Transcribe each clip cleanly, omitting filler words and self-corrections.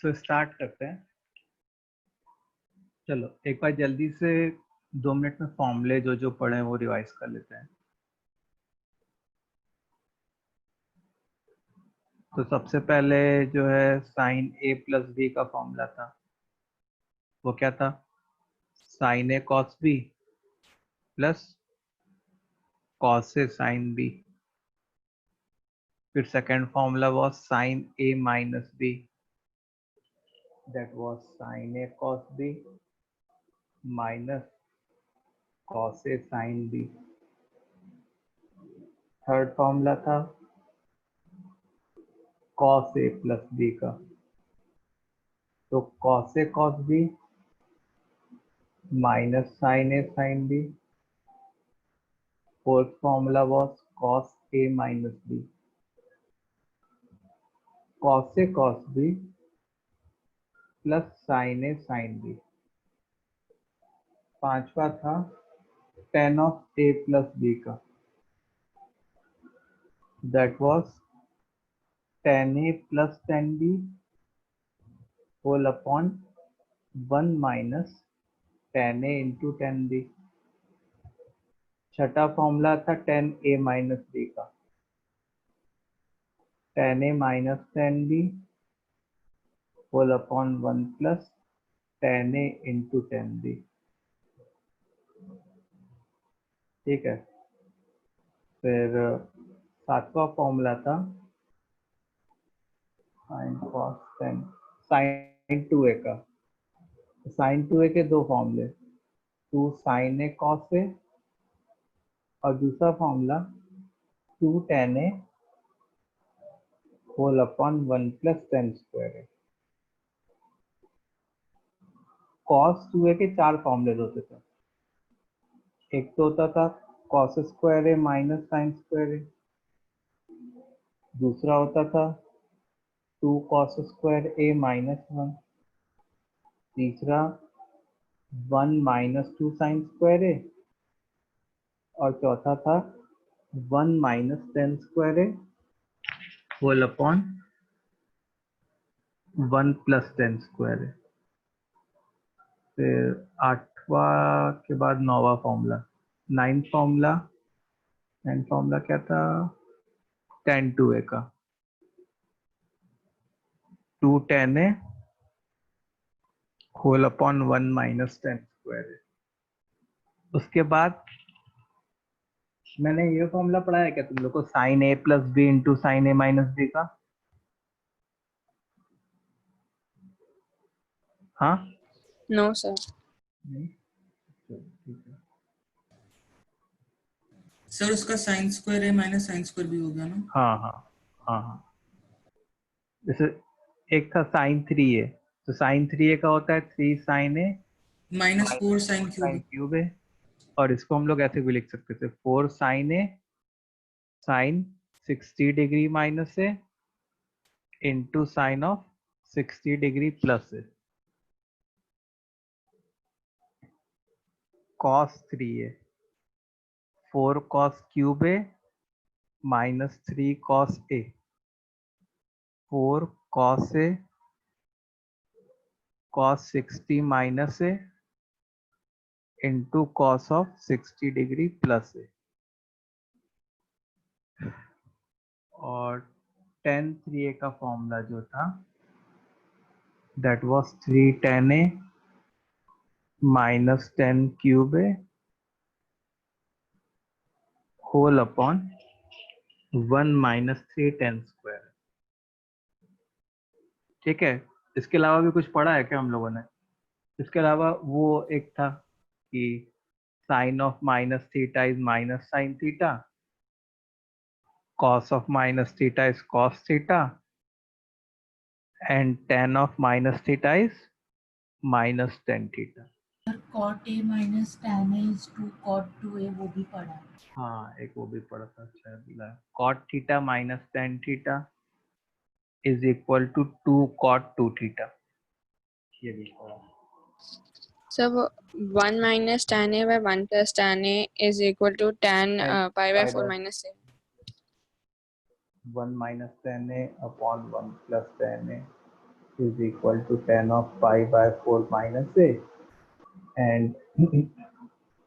So start करते हैं। चलो एक बार जल्दी से 2 मिनट में फॉर्मूले जो जो पढ़े हैं वो रिवाइज कर लेते हैं। तो सबसे पहले जो है साइन ए प्लस बी का फॉर्मूला था, वो क्या था? Sine A cos B plus cos A sign B. फिर second formula was sine A minus B, that was sine A cos B minus cos A sign B. Third formula था cos A plus B का, तो cos A cos B minus sine A sign B. Fourth formula was cos A minus B, cos A cos B plus sign A sign B. पांचवा था tan of A plus B का, that was tan A plus tan B whole upon 1 minus tan A into tan B. छठा formula था tan A minus B का, tan A minus tan B whole upon 1 plus tan A into tan B. ठीक है। फिर सातवां formula था sin cos tan sin two A का। Sin two A के दो फॉर्मूले, two sin A cos A और दूसरा formula two tan A whole upon 1 plus tan square A. Cos two A के चार फॉर्मूले होते थे। एक तो होता था cos square A minus sin square A, दूसरा होता था two cos square A minus one, तीसरा 1 minus two sin square A और चौथा था 1 minus tan square A whole upon 1 plus tan square A. फिर आठवां के बाद नौवां फॉर्मूला, नाइन्थ फॉर्मूला क्या था? टेन टू ए का, two tan A whole upon 1 minus tan square A. उसके बाद मैंने ये फॉर्मूला पढ़ा है क्या तुम लोग को, sign A plus B into sign A minus B का? हाँ नो सर। नहीं? चलो, ठीक है। सर उसका साइन स्क्वायर है माइनस साइन स्क्वायर भी हो गया ना? हाँ हाँ हाँ हाँ। जैसे एक था साइन थ्री ए, तो साइन थ्री ए का होता है three sin A minus four sin sin cube. Cube है, और इसको हम लोग ऐसे भी लिख सकते थे four sin A sin 60 degree minus A into sin of 60 degree plus A. Cos three A four cos cube A minus three cos A, four cos A cos 60 minus A into cos of 60 degree plus A. और tan three A का formula जो था that was three tan A minus tan cube A whole upon 1 minus three tan square. ठीक है। इसके अलावा भी कुछ पढ़ा है क्या हम लोगों ने? इसके अलावा वो एक था कि sine of minus theta is minus sine theta, cos of minus theta is cos theta, and tan of minus theta is minus tan theta. cot a minus tan a is 2 cot 2a वो भी पढ़ा। हाँ एक वो भी पढ़ा था। अच्छा, cot theta minus tan theta is equal to 2 cot 2 theta, ये भी पढ़ा। So 1 minus tan a by 1 plus tan a is equal to tan pi by 4 minus a. 1 minus tan a upon 1 plus tan a is equal to tan of pi by 4 minus a, and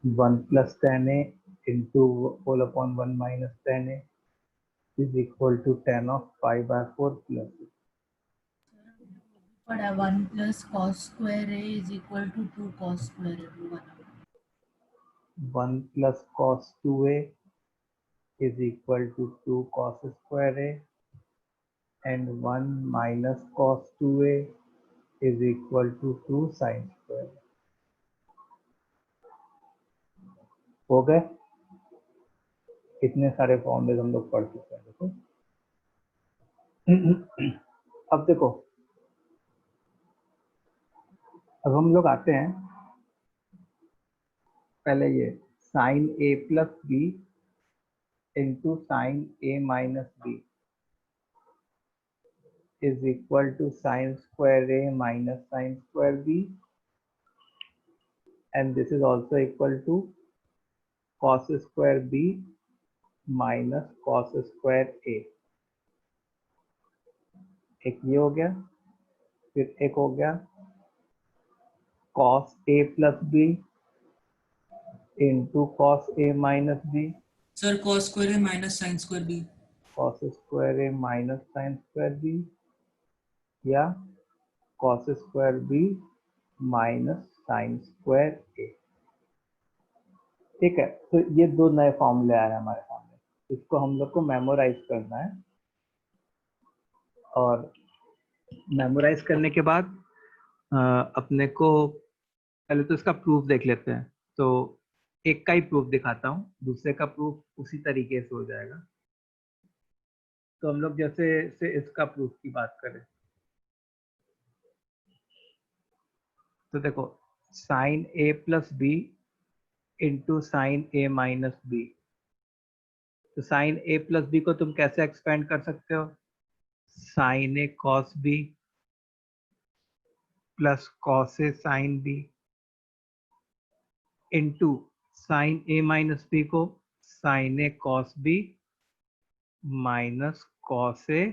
1 plus tan a into whole upon 1 minus tan a is equal to tan of pi by 4 plus a. पढ़ा 1 plus cos square a is equal to 2 cos square a वो वाला 1 plus cos 2a is equal to 2 cos square a, and 1 minus cos 2a is equal to 2 sin square a. हो गए? इतने सारे फॉर्मूले हम लोग पढ़ चुके हैं। देखो अब देखो, अब हम लोग आते हैं पहले ये sin A plus B into sign A minus B is equal to sin square A minus sin square B, and this is also equal to cos square B minus cos square A. एक ये हो गया, फिर एक हो गया cos A plus B into cos A minus B, sir cos square a minus sin square b. Cos square A minus sin square B, या cos square B minus sin square A. ठीक है, तो ये दो नए फॉर्मूले आए हैं हमारे सामने, इसको हम लोग को मेमोराइज करना है, और मेमोराइज करने के बाद अपने को पहले तो इसका प्रूफ देख लेते हैं। तो एक का ही प्रूफ दिखाता हूँ, दूसरे का प्रूफ उसी तरीके से हो जाएगा। तो हम लोग जैसे से इसका प्रूफ की बात करें तो देखो sign A plus B into sign A minus B, तो साइन ए प्लस बी को तुम कैसे एक्सपेंड कर सकते हो? Sign A cos B plus cos A sine B into sign A minus B को sign A cos B minus cos A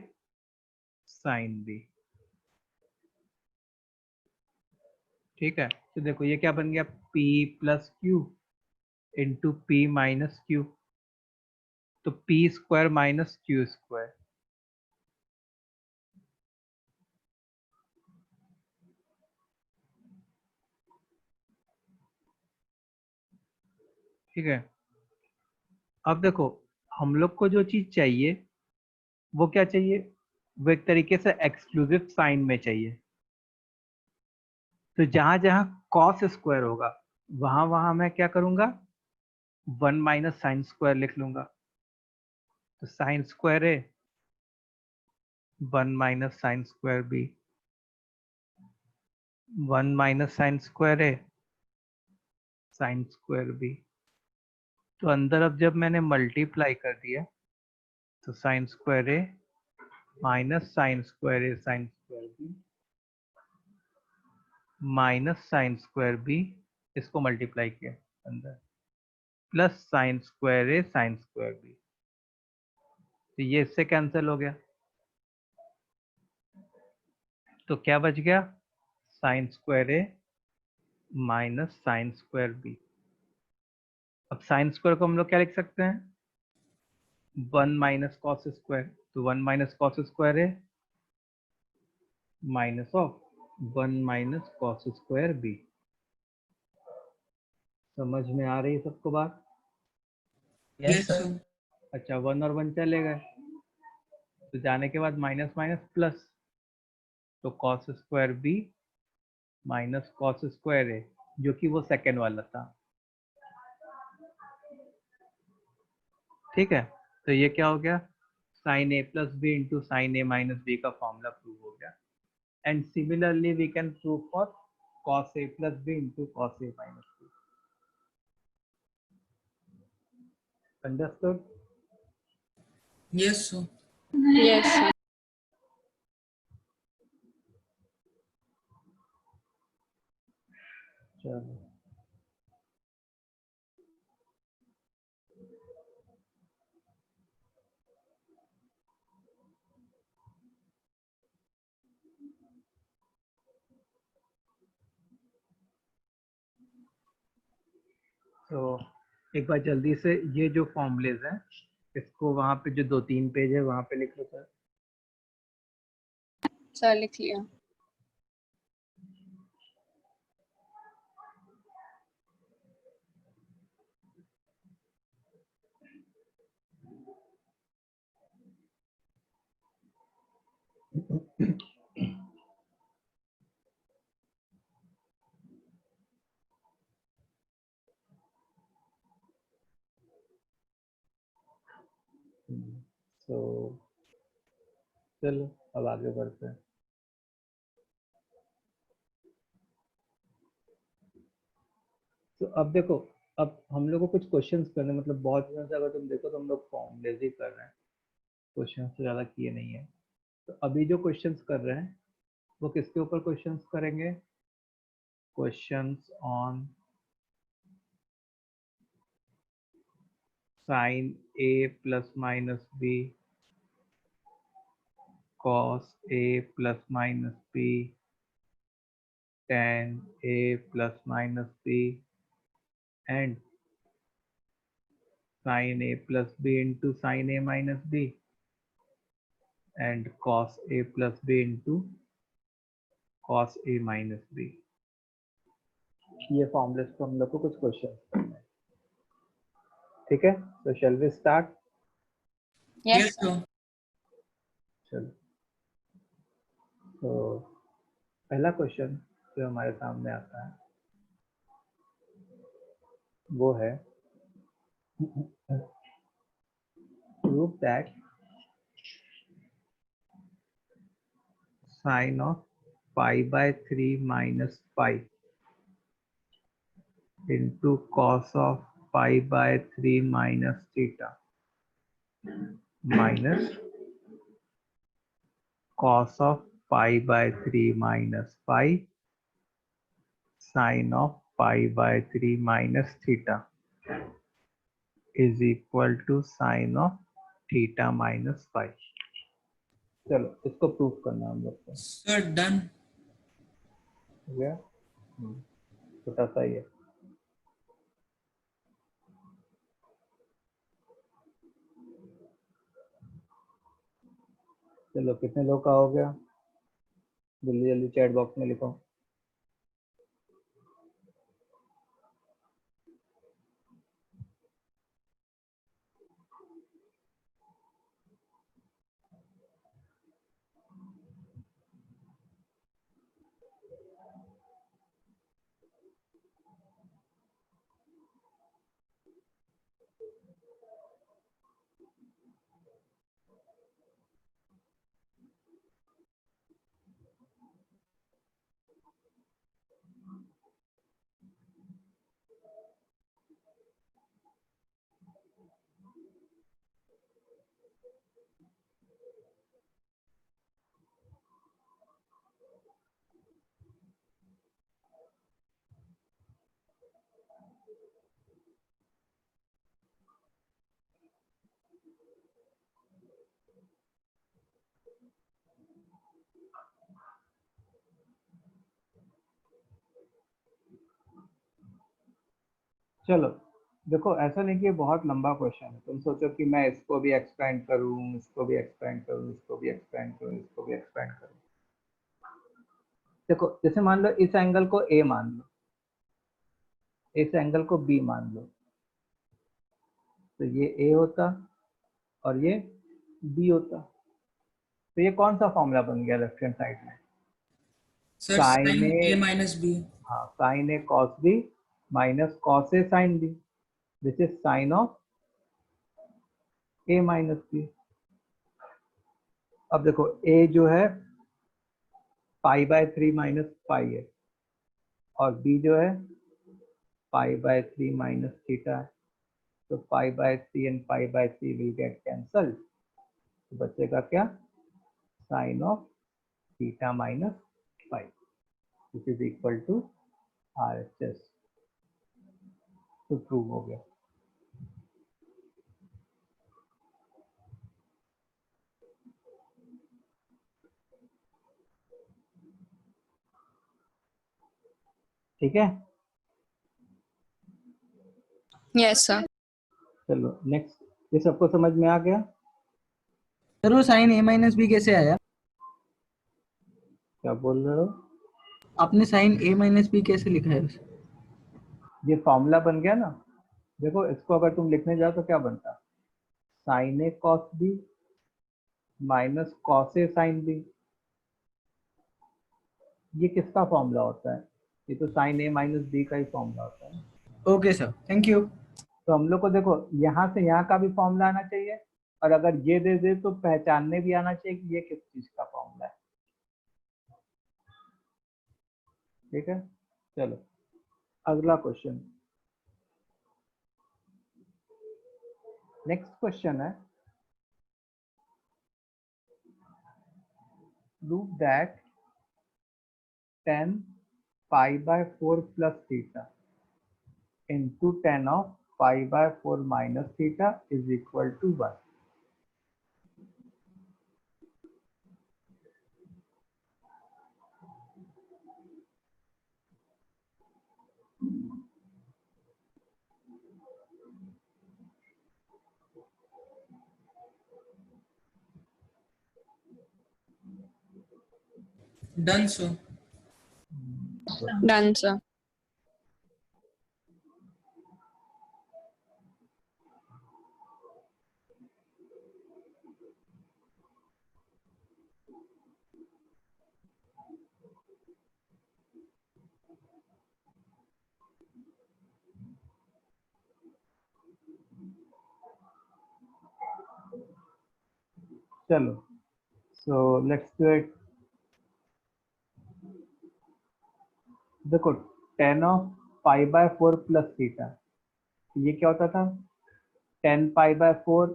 sine B. ठीक है, तो देखो ये क्या बन गया, P plus Q into P minus Q, तो P square minus Q square. ठीक है, अब देखो हम लोग को जो चीज चाहिए वो क्या चाहिए, वो एक तरीके से एक्सक्लूसिव साइन में चाहिए। तो जहां जहां कॉस स्क्वायर होगा वहां वहां मैं क्या करूंगा, 1 माइनस साइन स्क्वायर लिख लूंगा। तो sin square A 1 minus sin square B, 1 minus sin square A sin square B. तो अंदर अब जब मैंने मल्टीप्लाई कर दिया तो sin square A minus sin square A sin square B minus sin square B, इसको मल्टीप्लाई किया अंदर, plus sin square A sin square B. तो ये इससे कैंसिल हो गया, तो क्या बच गया, sign square A minus sin square B. अब साइन स्क्वायर को हम लोग क्या लिख सकते हैं, 1 माइनस कॉस स्क्वायर, तो 1 minus cos square A minus of 1 minus cos square B. समझ में आ रही है सबको बात? Yes sir. अच्छा, 1 और 1 चले गए, तो जाने के बाद माइनस माइनस प्लस, तो cos square B minus cos square A, जो कि वो सेकेंड वाला था। ठीक है, तो ये क्या हो गया, sine A plus B into sign A minus B का फॉर्मूला प्रूव हो गया। And similarly we can prove for cos A plus B into cos A minus B. Understood? Yes sir. Yes, sir. चलो, तो एक बार जल्दी से ये जो फॉर्मूलेज हैं इसको वहाँ पे जो 2-3 पेज है वहाँ पे लिख लो सर। सर लिख लिया। तो चलो अब आगे बढ़ते हैं। तो अब देखो, अब हम लोग को कुछ क्वेश्चंस करने, मतलब बहुत दिनों से अगर तुम देखो तो हम लोग फॉर्मूलेज ही कर रहे हैं, क्वेश्चन से ज़्यादा किए नहीं है। तो अभी जो क्वेश्चंस कर रहे हैं वो किसके ऊपर क्वेश्चंस करेंगे? Questions on sine A plus minus B, cos A plus minus B, tan a plus minus b, and sin a plus b into sin a minus b, and cos a plus b into cos a minus b। ये फॉर्मूले को हम लोग को कुछ question करना है, ठीक है? तो shall we start? Yes Yes, sir. sir. चलो, तो पहला क्वेश्चन जो हमारे सामने आता है वो है prove that sine of pi by 3 minus pi into cos of pi by 3 minus theta minus cos of pi by 3 minus pi sin of pi by 3 minus theta is equal to sin of theta minus pi। चलो इसको prove करना हम लोग को, Sir, done. हो गया? छोटा सा ही है। चलो कितने लोग का हो गया? जल्दी जल्दी चैट बॉक्स में लिखो। चलो देखो, ऐसा नहीं कि ये बहुत लंबा क्वेश्चन है। तुम सोचो कि मैं इसको भी एक्सपेंड करूं, इसको भी एक्सपेंड करूं, इसको भी एक्सपेंड करूं, इसको भी एक्सपेंड करूं। देखो जैसे मान लो इस एंगल को ए मान लो, इस एंगल को बी मान लो, तो ये ए होता और ये बी होता। तो ये कौन सा फॉर्मूला बन गया लेफ्ट हैंड साइड में? Sir, sine sin A, A minus B. हाँ sine A cos B minus cos A sign B, this is sine of A minus B. अब देखो ए जो है पाई बाय 3 माइनस पाई है और बी जो है पाई बाय 3 माइनस थीटा है। तो pi by 3 and pi by 3 will get cancelled, तो बचेगा क्या? Sine of theta minus pi, which is equal to RHS। तो प्रूव हो गया। ठीक है? Yes, sir. चलो नेक्स्ट, ये सबको समझ में आ गया? सर वो साइन ए माइनस बी कैसे आया? क्या बोल रहे हो? आपने साइन ए माइनस बी कैसे लिखा है? ये फॉर्मूला बन गया ना। देखो इसको अगर तुम लिखने जाओ तो क्या बनता, sign A cos B minus cos A sine B. ये किसका फॉर्मूला होता है? ये तो साइन ए माइनस बी का ही फॉर्मूला होता है। Okay sir, thank you. तो हम लोग को देखो यहाँ से यहाँ का भी फॉर्मूला आना चाहिए, और अगर ये दे दे तो पहचानने भी आना चाहिए कि ये किस चीज का फॉर्मूला है। ठीक है, चलो अगला क्वेश्चन। नेक्स्ट क्वेश्चन है, prove that tan pi by 4 plus theta into tan of pi by 4 minus theta is equal to 1. Done sir. Done, sir. चलो, so let's do it. देखो tan of pi by 4 plus theta, ये क्या होता था? tan pi by 4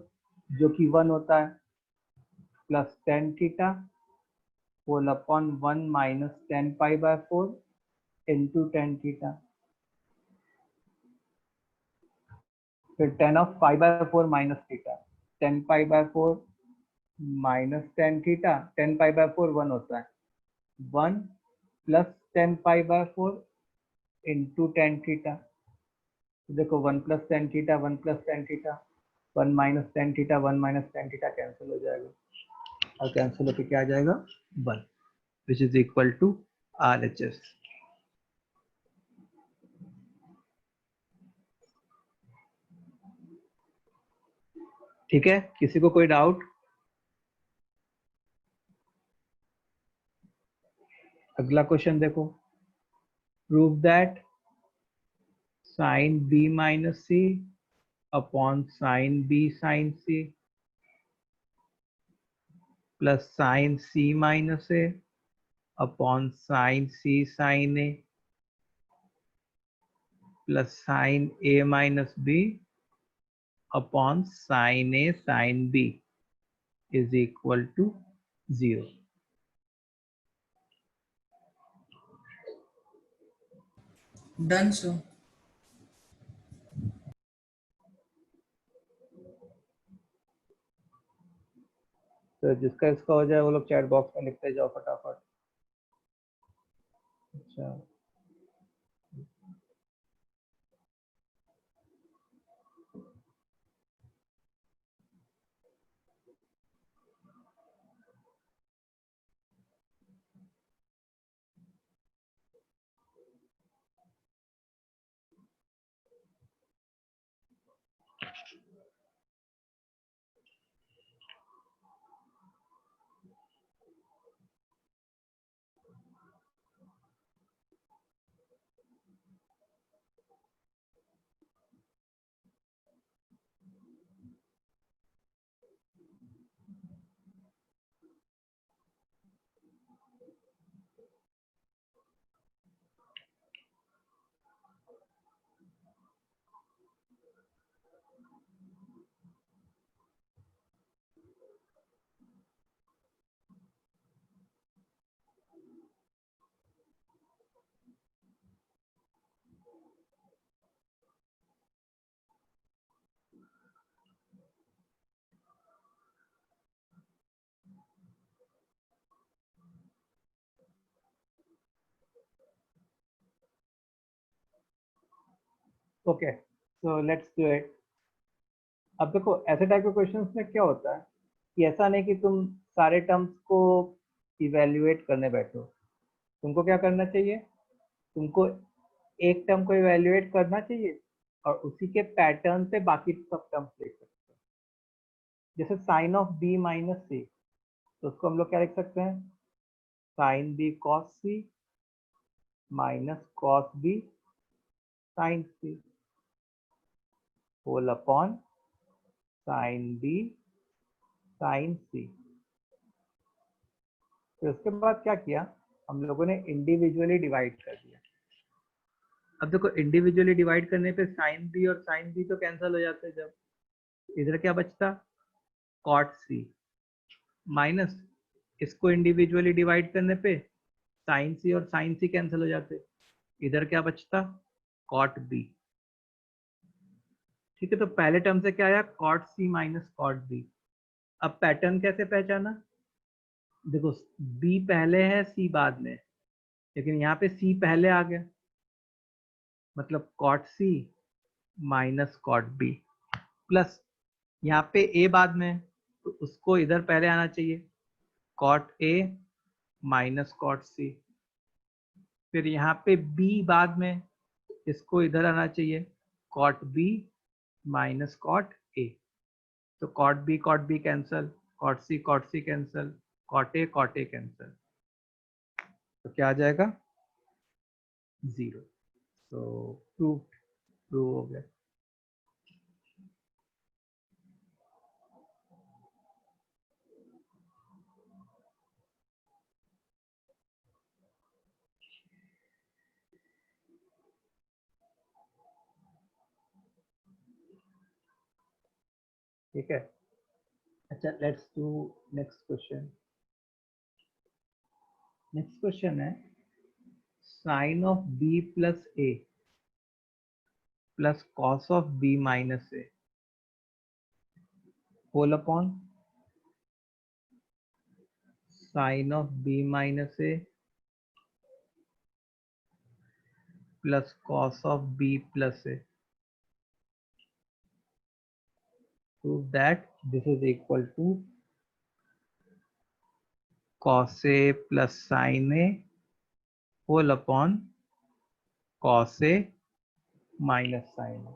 जो कि 1 होता है, plus tan theta whole upon 1 minus tan pi by 4 into tan theta. फिर tan of pi by 4 minus theta, tan pi by 4 minus tan theta, tan pi by 4 1 होता है, 1 plus tan pi by 4 into tan theta. देखो 1 plus tan theta 1 plus tan theta, 1 minus tan theta 1 minus tan theta cancel हो जाएगा, और cancel होकर क्या आ जाएगा? 1, which is equal to RHS। ठीक है, किसी को कोई डाउट? अगला क्वेश्चन देखो, prove that sine b minus C upon sine b sine C plus sine c minus A upon sine c sine A plus sine a minus b upon sine a sine b is equal to 0। Done sir. तो जिसका इसका हो जाए वो लोग chat box में लिखते जाओ फटाफट। अच्छा, okay so let's do it. अब देखो ऐसे टाइप के क्वेश्चंस में क्या होता है कि ऐसा नहीं कि तुम सारे टर्म्स को इवेल्युएट करने बैठो। तुमको क्या करना चाहिए, तुमको एक टर्म को इवेल्युएट करना चाहिए और उसी के पैटर्न से बाकी सब टर्म्स देख सकते हो। जैसे sin of B minus C, तो उसको हम लोग क्या लिख सकते हैं, sin B cos C minus cos B sin C whole upon sign B sin C. फिर उसके बाद क्या किया, हम लोगों ने इंडिविजुअली डिवाइड कर दिया। अब देखो इंडिविजुअली डिवाइड करने पे साइन बी और साइन बी तो कैंसिल हो जाते हैं, जब इधर क्या बचता, कॉट सी माइनस इसको इंडिविजुअली डिवाइड करने पे साइन सी और साइन सी कैंसिल हो जाते, इधर क्या बचता, कॉट बी। ठीक है, तो पहले टर्म से क्या आया, cot C minus cot B. अब पैटर्न कैसे पहचाना, देखो बी पहले है सी बाद में, लेकिन यहाँ पे सी पहले आ गया, मतलब cot C minus cot B, plus यहाँ पे ए बाद में है तो उसको इधर पहले आना चाहिए, cot A minus cot C. फिर यहाँ पे बी बाद में, इसको इधर आना चाहिए, cot B minus cot A. तो cot B cancel, cot C cancel, cot A cancel, तो क्या आ जाएगा, 0। तो प्रूव हो गया। ठीक है, अच्छा let's do next question. Next question है sin of B plus A plus cos of B minus A whole upon sin of B minus A plus cos of B plus A. Prove that this is equal to cos A plus sin A whole upon cos A minus sin A.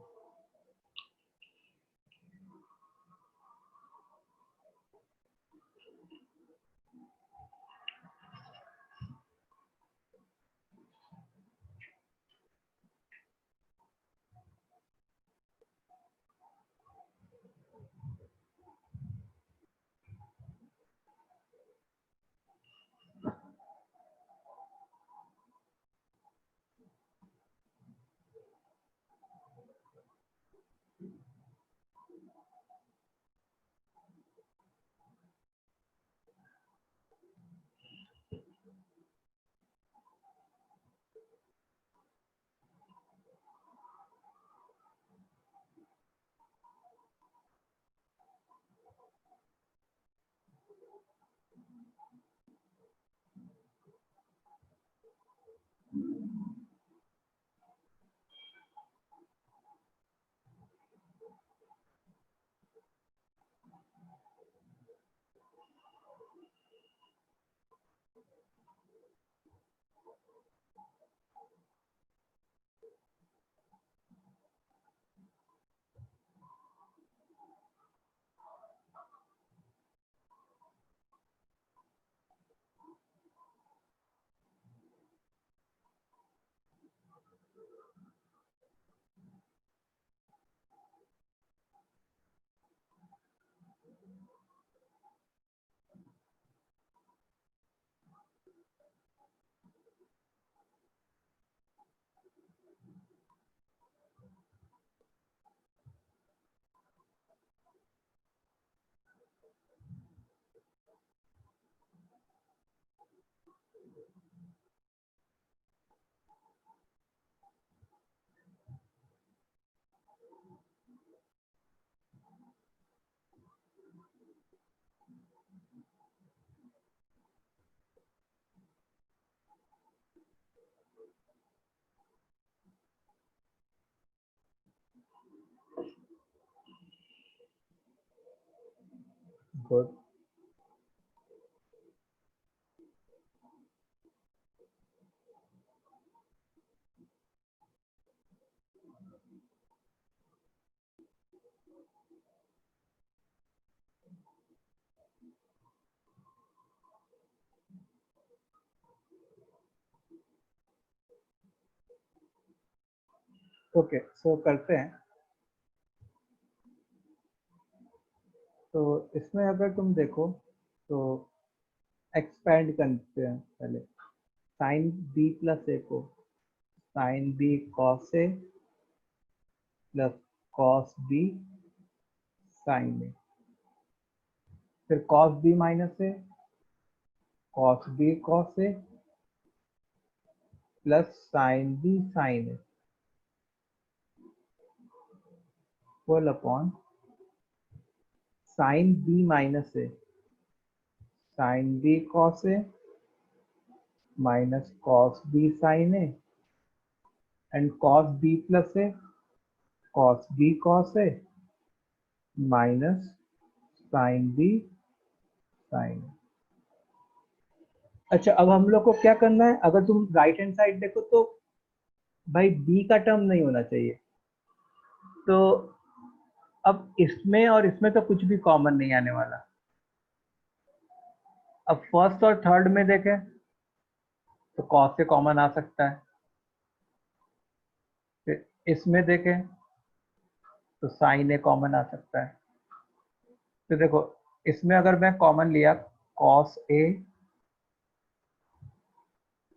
Good. Okay, so करते हैं। तो इसमें अगर तुम देखो तो expand करते हैं पहले साइन बी प्लस ए को, sine B cos A plus cos B sine A, फिर cos B minus A, cos B cos A plus sine B sine A whole upon sign B minus A, sign B cos A minus cos B sine A and cos B plus A, cos B cos A minus sine B sine. अच्छा, अब हम लोग को क्या करना है, अगर तुम राइट हैंड साइड देखो तो भाई बी का टर्म नहीं होना चाहिए। तो अब इसमें और इसमें तो कुछ भी कॉमन नहीं आने वाला। अब फर्स्ट और थर्ड में देखें तो कॉस से कॉमन आ सकता है, फिर इसमें देखें तो साइन ए कॉमन आ सकता है। तो देखो इसमें अगर मैं कॉमन लिया कॉस ए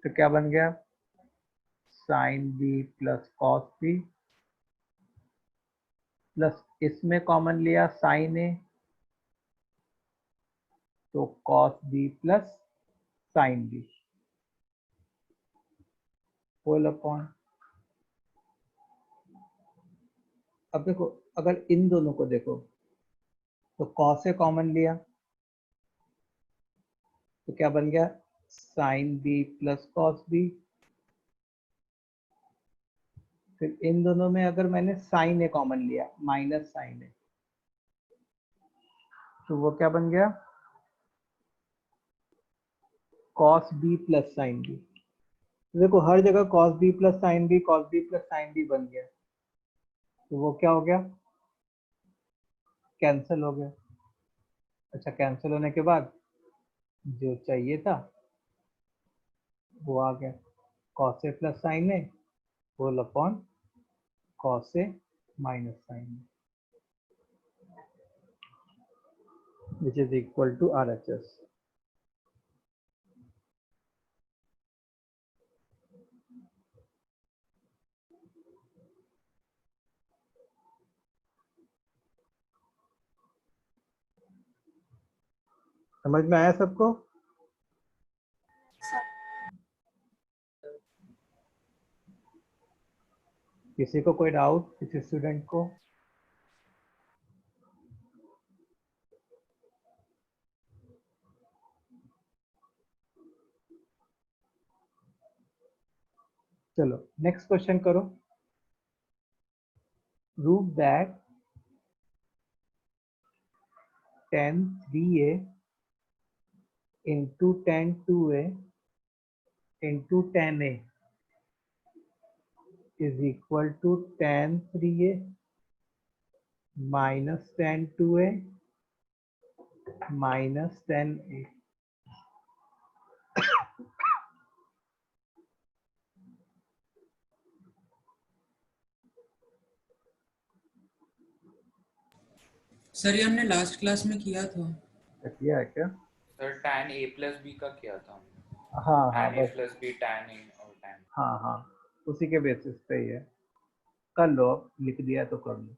तो क्या बन गया, sine B plus cos B, plus इसमें कॉमन लिया साइन ए तो cos B plus sine B whole upon. अब देखो अगर इन दोनों को देखो तो कॉस से कॉमन लिया तो क्या बन गया, sine B plus cos B, फिर इन दोनों में अगर मैंने साइन ए कॉमन लिया माइनस साइन ए तो वो क्या बन गया, cos B plus sine B. देखो हर जगह cos B plus sine B, cos B plus sine B बन गया, तो वो क्या हो गया, कैंसिल हो गया। अच्छा, कैंसिल होने के बाद जो चाहिए था वो आ गया, cos A plus sign A whole upon cos A minus sine A which is equal to RHS। समझ में आया सबको? किसी को कोई डाउट, किसी स्टूडेंट को? चलो नेक्स्ट क्वेश्चन करो। Prove that tan 3a into tan 2a into tan a is equal to tan 3a minus tan 2a minus tan a। Sir ये हमने लास्ट क्लास में किया था। किया है क्या? Sir tan a plus B का किया था हमने। हाँ हाँ tan a बस, प्लस बी tan a और tan। हाँ हाँ उसी के बेसिस पे ही है। कर लो, लिख दिया तो कर लो।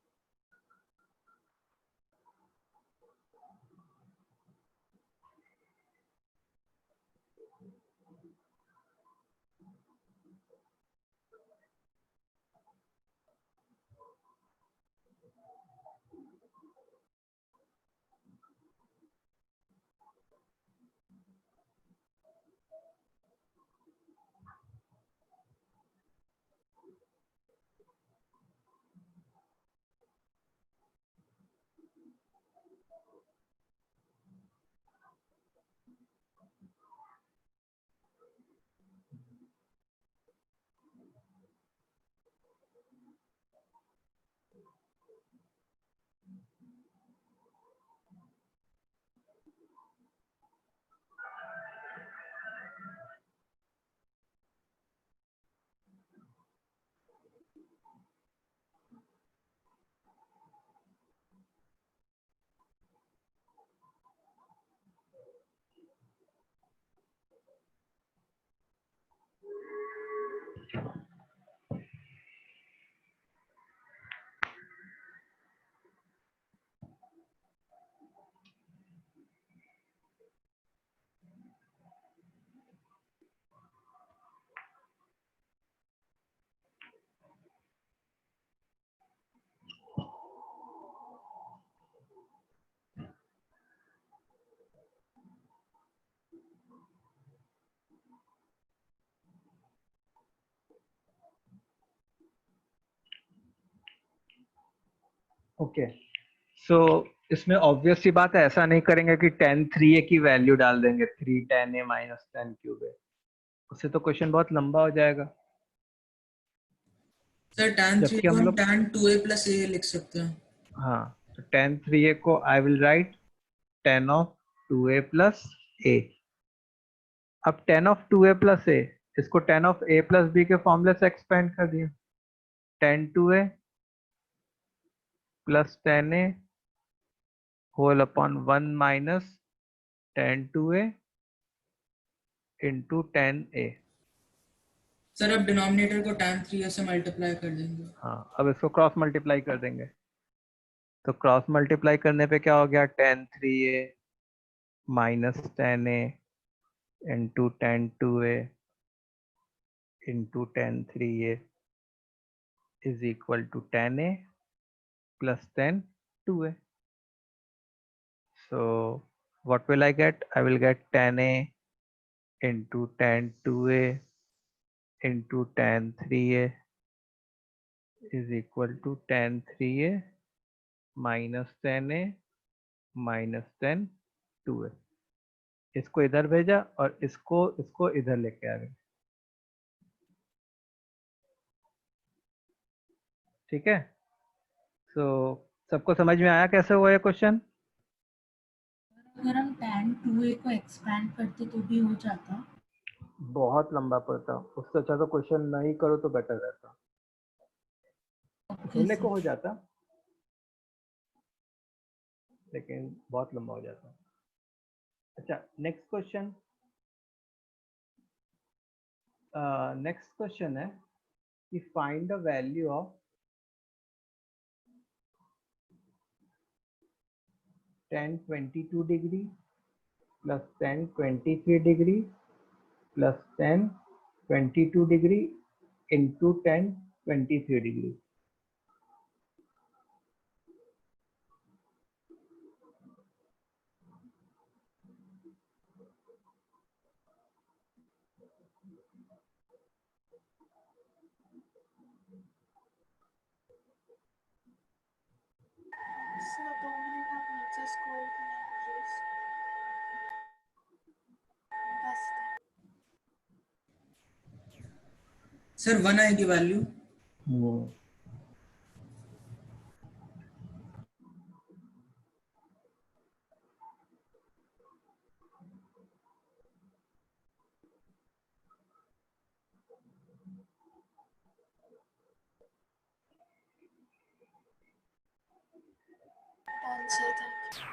ओके सो इसमें ऑब्वियस सी बात है, ऐसा नहीं करेंगे कि tan 3a की वैल्यू डाल देंगे 3 tan a minus tan cube a, उससे तो क्वेश्चन बहुत लंबा हो जाएगा। सर tan 3 जबकि को हम हम लोग tan 2a plus a लिख सकते हैं। हाँ, तो tan 3a को I will write tan of 2a plus a। अब tan of 2a plus a, इसको tan of a plus b के फॉर्मूले से एक्सपेंड कर दिया, tan 2a plus tan a whole upon 1 minus tan 2a into tan a। Sir अब denominator को tan 3a से मल्टीप्लाई कर देंगे। हाँ, अब इसको क्रॉस मल्टीप्लाई कर देंगे, तो क्रॉस मल्टीप्लाई करने पे क्या हो गया, tan 3a minus tan a into tan 2a into tan 3a is equal to tan a plus tan 2a. So what will I get? I will get tan a into tan 2a into tan 3a is equal to tan 3a minus tan a minus tan 2a। इसको इधर भेजा और इसको इधर लेके आ गए। ठीक है, तो सबको समझ में आया कैसे हुआ ये क्वेश्चन? अगर हम tan 2a को एक्सपैंड करते तो भी हो जाता। बहुत लंबा पड़ता, उससे अच्छा तो क्वेश्चन नहीं करो तो बेटर रहता। होने को हो जाता लेकिन बहुत लंबा हो जाता। अच्छा, नेक्स्ट क्वेश्चन। नेक्स्ट क्वेश्चन है कि find the value of tan 22 degree plus tan 23 degree plus tan 22 degree into tan 23 degree. Sir 2 minute आप नीचे स्क्रॉल करें प्लीज। बस सर 1 आएगी value. Done sir, thank you.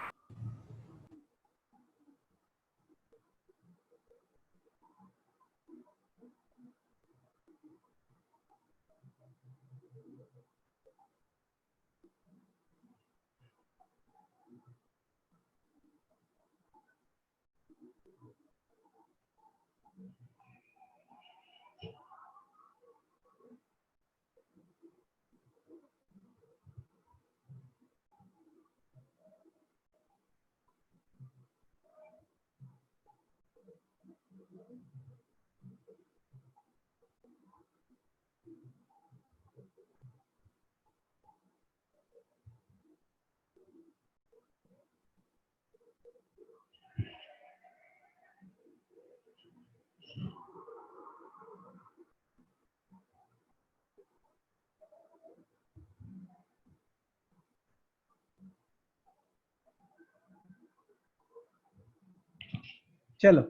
चलो,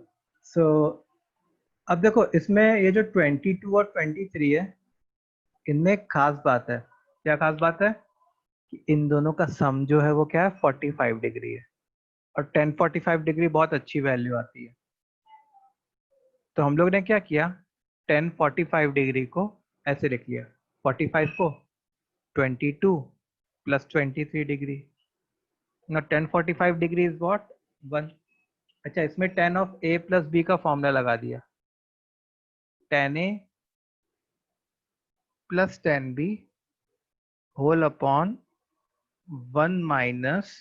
सो अब देखो इसमें ये जो 22 और 23 है, इनमें एक खास बात है। क्या खास बात है? कि इन दोनों का सम जो है वो क्या है, 45 डिग्री है, और 1045 डिग्री बहुत अच्छी वैल्यू आती है। तो हम लोग ने क्या किया, 1045 डिग्री को ऐसे लिख लिया, 45 को 22 प्लस 23 डिग्री। ना 1045 डिग्री इज व्हाट, 1। अच्छा, इसमें tan of a plus b का फॉर्मूला लगा दिया, tan a plus tan b whole upon 1 minus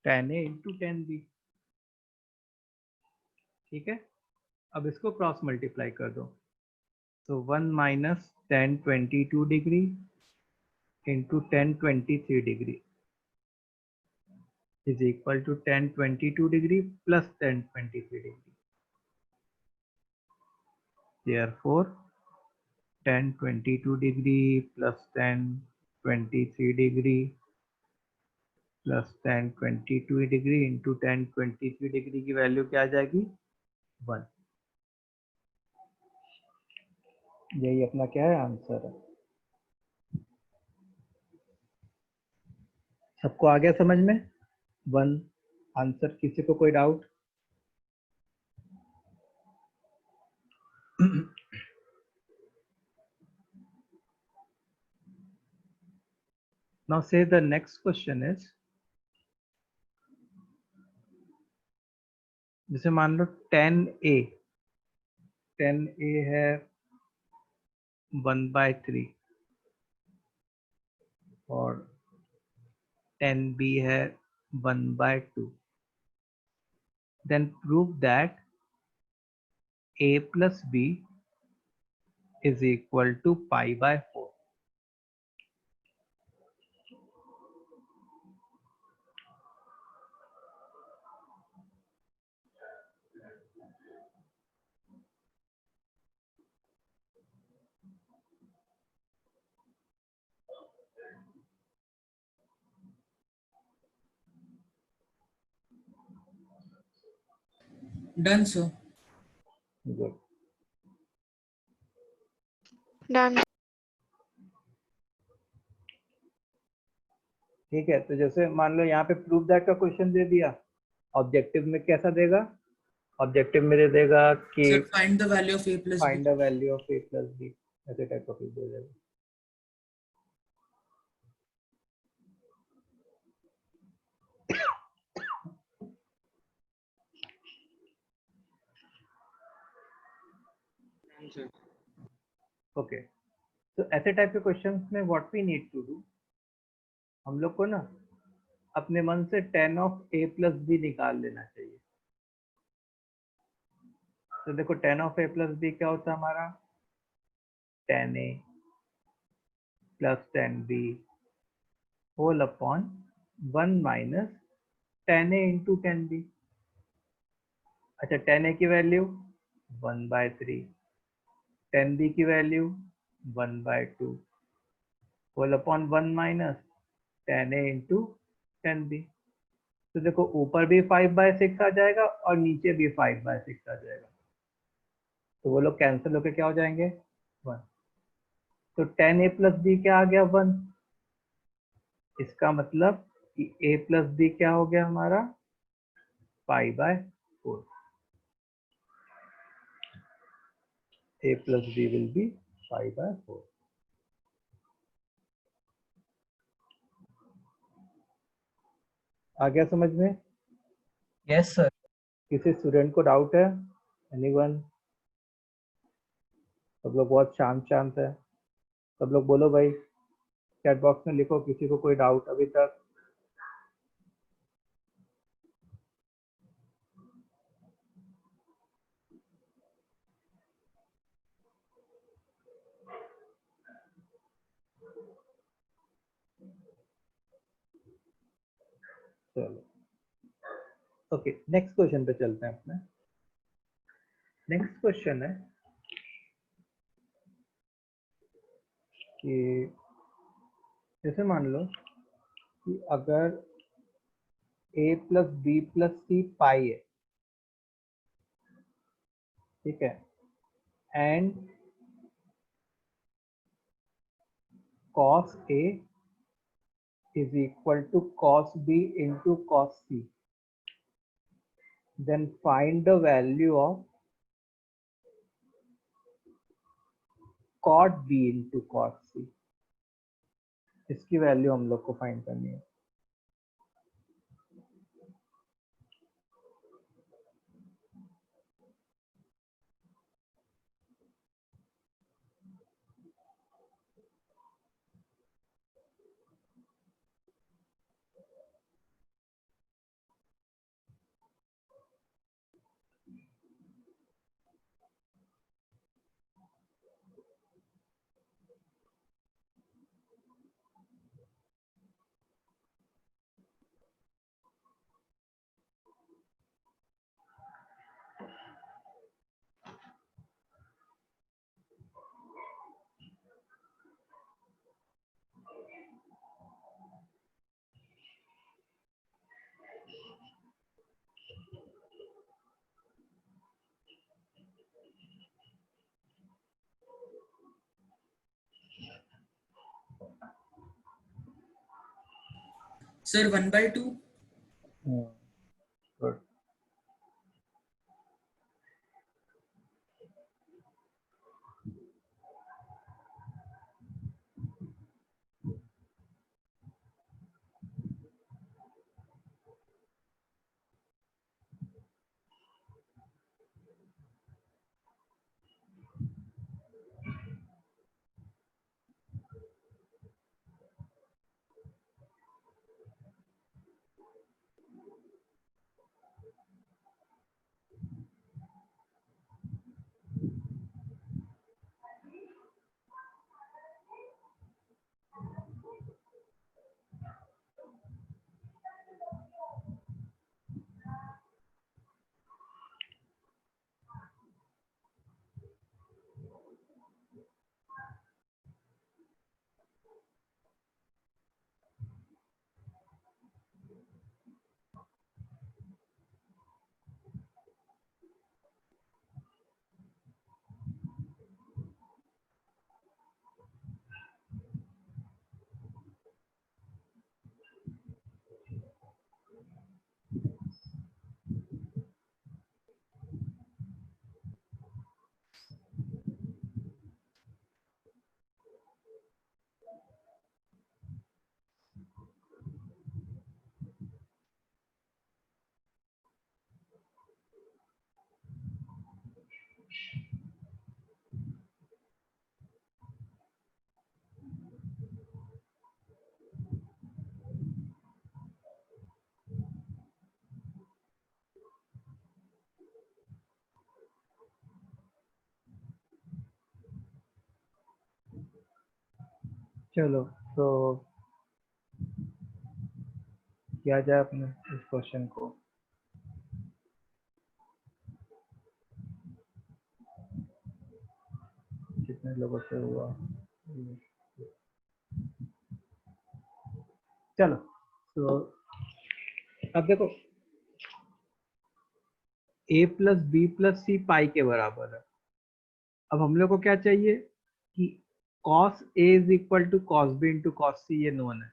tan a into tan b। ठीक है, अब इसको क्रॉस मल्टीप्लाई कर दो, तो 1 minus tan 22 degree into tan 23 degree is equal to tan 22 degree plus tan 23 degree. Therefore, tan 22 degree plus tan 23 degree plus tan 22 degree into tan 23 degree की value क्या आ जाएगी 1. यही अपना क्या है आंसर है. सबको आ गया समझ में 1 आंसर. किसी को कोई doubt? Now say the next question is, जैसे मान लो tan A है 1/3 और tan B है 1/2. Then prove that A plus B is equal to pi/4. Done, sir. Good. Done. ठीक है, तो जैसे मान लो यहाँ पे प्रूव दैट का क्वेश्चन दे दिया. ऑब्जेक्टिव में कैसा देगा? ऑब्जेक्टिव में दे देगा कि Sir, find the value of A plus B. Find the value of A plus B, ऐसे टाइप का कुछ दे देगा. ओके, तो ऐसे टाइप के क्वेश्चंस में what we need to do, हम लोग को ना अपने मन से tan of A plus B निकाल लेना चाहिए. तो देखो tan of A plus B क्या होता है हमारा? tan A plus tan B whole upon 1 minus tan A into tan B. अच्छा, tan A की वैल्यू 1/3, tan B की value 1/2 whole upon 1 minus tan A into tan B. तो देखो ऊपर भी 5/6 आ जाएगा और नीचे भी 5/6 आ जाएगा, तो वो लोग कैंसिल होके क्या हो जाएंगे 1. तो tan A प्लस बी क्या आ गया 1. इसका मतलब कि A प्लस बी क्या हो गया हमारा 5/4. A plus B will be 5/4. आ गया समझ में? Yes sir. किसी स्टूडेंट को डाउट है? एनीवन? सब लोग बहुत शांत शांत है. सब लोग बोलो भाई, चैट बॉक्स में लिखो किसी को कोई डाउट अभी तक. चलो, ओके, नेक्स्ट क्वेश्चन पे चलते हैं अपने. नेक्स्ट क्वेश्चन है कि जैसे मान लो कि अगर A प्लस बी प्लस सी पाई है, ठीक है, and cos A is equal to cos B into cos C, then find the value of cot B into cot C. इसकी वैल्यू हम लोग को फाइंड करनी है. सर 1/2. गुड। चलो तो किया जाए अपने इस क्वेश्चन को। कितने लोगों से हुआ? चलो तो अब देखो a प्लस बी प्लस सी पाई के बराबर है। अब हम लोग को क्या चाहिए कि cos a is equal to cos b into cos c, ये नोन है।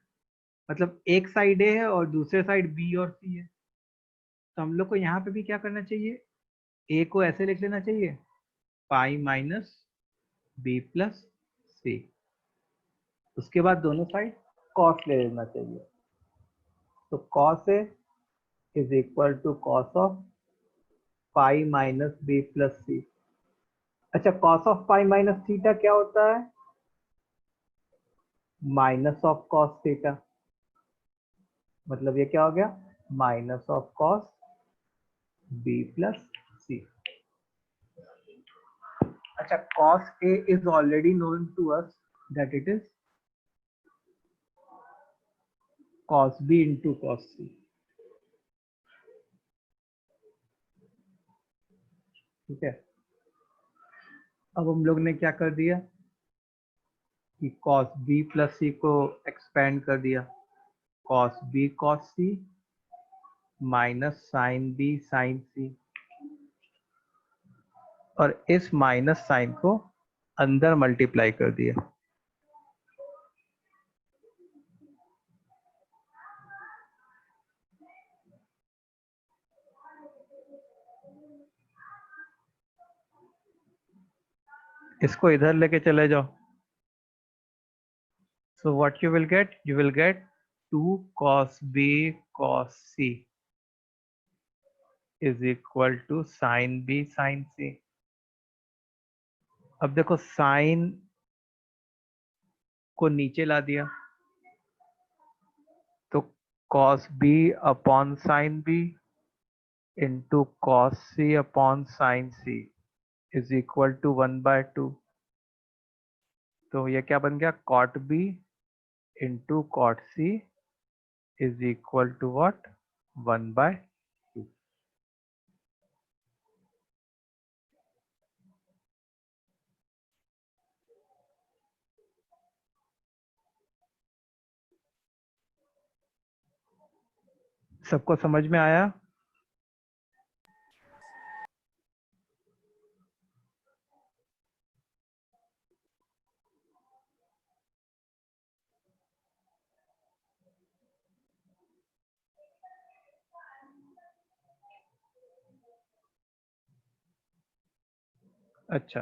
मतलब एक साइड a है और दूसरे साइड b और c है। तो हम लोग को यहाँ पे भी क्या करना चाहिए, a को ऐसे लिख लेना चाहिए पाई माइनस बी प्लस सी। उसके बाद दोनों साइड cos ले लेना चाहिए। तो cos a is equal to cos of pi minus B plus C. अच्छा, cos of pi minus theta क्या होता है? Minus of cos theta. मतलब ये क्या हो गया, minus of cos b plus C. अच्छा, cos a is already known to us that it is cos b into cos c। ठीक है, अब हम लोग ने क्या कर दिया कि cos b प्लस c को एक्सपेंड कर दिया, cos b cos c minus sine b sine c, और इस माइनस साइन को अंदर मल्टीप्लाई कर दिया। इसको इधर लेके चले जाओ। So what you will get? You will get 2 cos b cos c is equal to sin b sin c। अब देखो साइन को नीचे ला दिया तो cos b upon sin b into cos c upon sin c is equal to 1/2। तो ये क्या बन गया, cot b into cot c is equal to what, 1/2। सबको समझ में आया? अच्छा,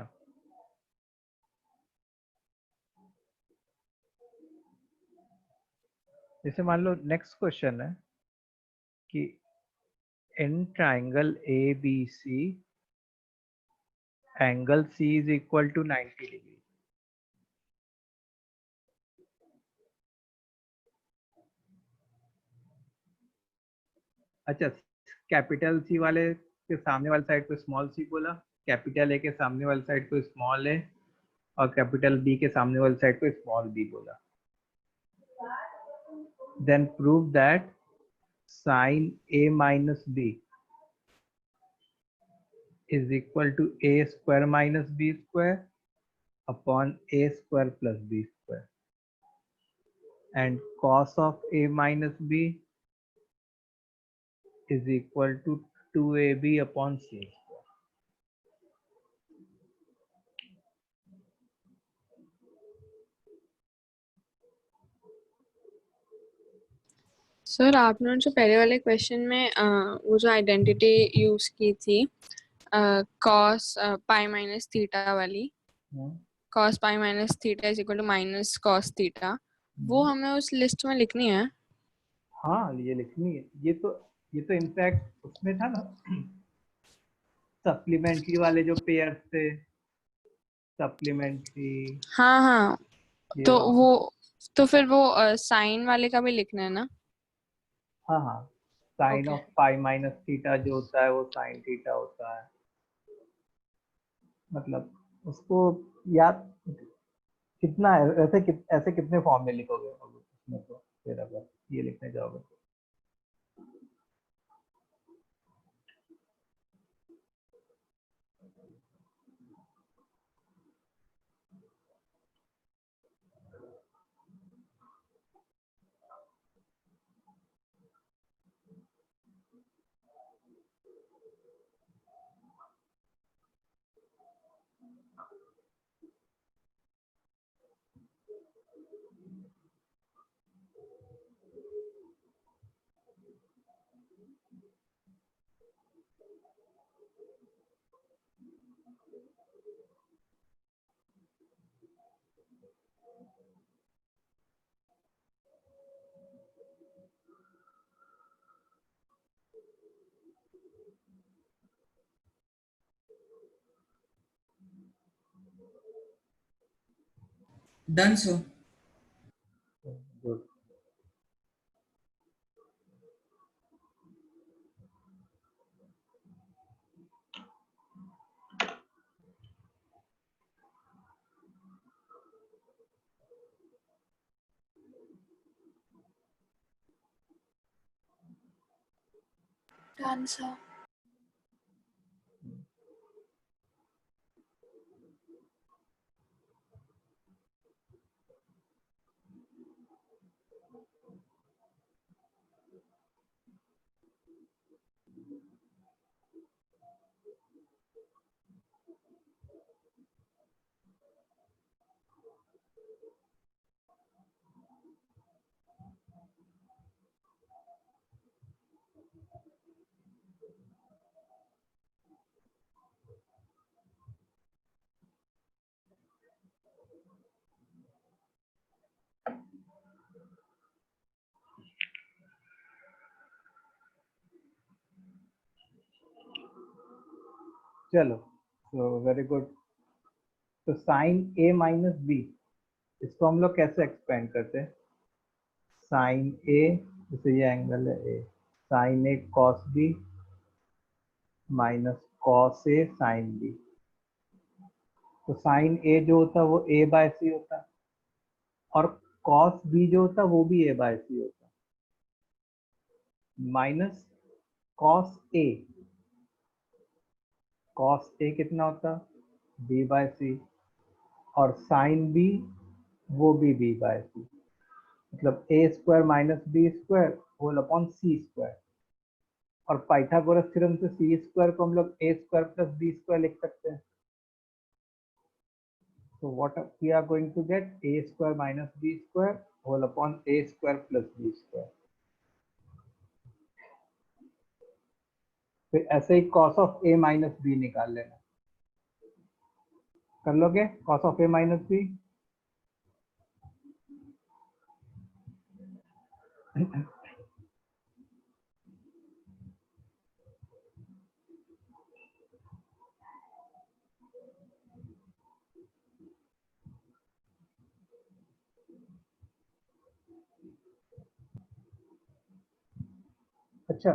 जैसे मान लो नेक्स्ट क्वेश्चन है कि in triangle A B C angle C is equal to 90 degree. अच्छा, कैपिटल सी वाले के सामने वाली साइड को स्मॉल सी बोला, कैपिटल ए के सामने वाली साइड को स्मॉल ए और कैपिटल बी के सामने वाली साइड को स्मॉल बी बोला। Then prove that sine A minus B is equal to a square minus b square upon a square plus b square, and cos of a minus b is equal to 2ab upon c square. Sir आपने जो पहले वाले question में वो जो identity use की थी cos pi minus theta वाली, cos pi minus theta is equal to minus cos theta, वो हमें उस लिस्ट में लिखनी है। हाँ, ये लिखनी है। ये तो इनफैक्ट उसमें था ना, सप्लीमेंट्री वाले जो पेयर्स थे, सप्लीमेंट्री। हाँ हाँ, ये तो वाला। वो तो फिर वो साइन वाले का भी लिखना है ना। हाँ हाँ, sine Okay. Of pi minus theta जो होता है वो साइन थीटा होता है। मतलब उसको याद कितना है, ऐसे कितने फॉर्म में लिखोगे उसमें, तो फिर अगर ये लिखने जाओगे तो। Done sir. Good. Done, sir. चलो, तो वेरी गुड। तो साइन ए माइनस बी, इसको हम लोग कैसे एक्सपेंड करते हैं? साइन ए, जैसे ये एंगल है ए, sign A cos B minus cos A sine B. तो साइन ए जो होता है वो ए बाय सी होता है, और कॉस बी जो होता है वो भी ए बाय सी होता है, माइनस कॉस ए। कॉस ए कितना होता है? बी बाय सी, और साइन बी वो भी बी बाय सी, मतलब A square minus B square whole upon C square. और पाइथागोरस थ्योरम से सी स्क्वायर को हम लोग A square plus B square लिख सकते हैं। So what we are going to get? A square minus b square whole upon a square plus b square. फिर ऐसे ही cos of a minus b निकाल लेना। कर लोगे cos of a minus B. अच्छा,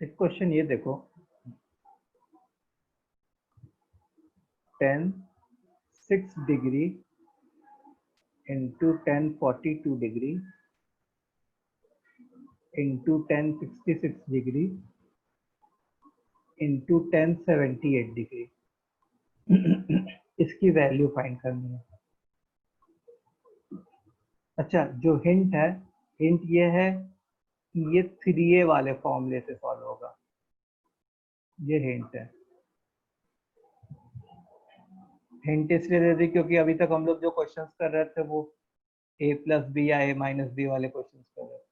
एक क्वेश्चन ये देखो, tan 6 degree into tan 42 degree into tan 66 degree into tan 78 degree. इसकी वैल्यू फाइंड करनी है। अच्छा, जो हिंट है, हिंट ये है कि ये 3a वाले फॉर्मूले से सॉल्व होगा, ये हिंट है। हिंट इसलिए दे दी क्योंकि अभी तक हम लोग जो क्वेश्चंस कर रहे थे वो a प्लस बी या a माइनस बी वाले क्वेश्चंस कर रहे थे।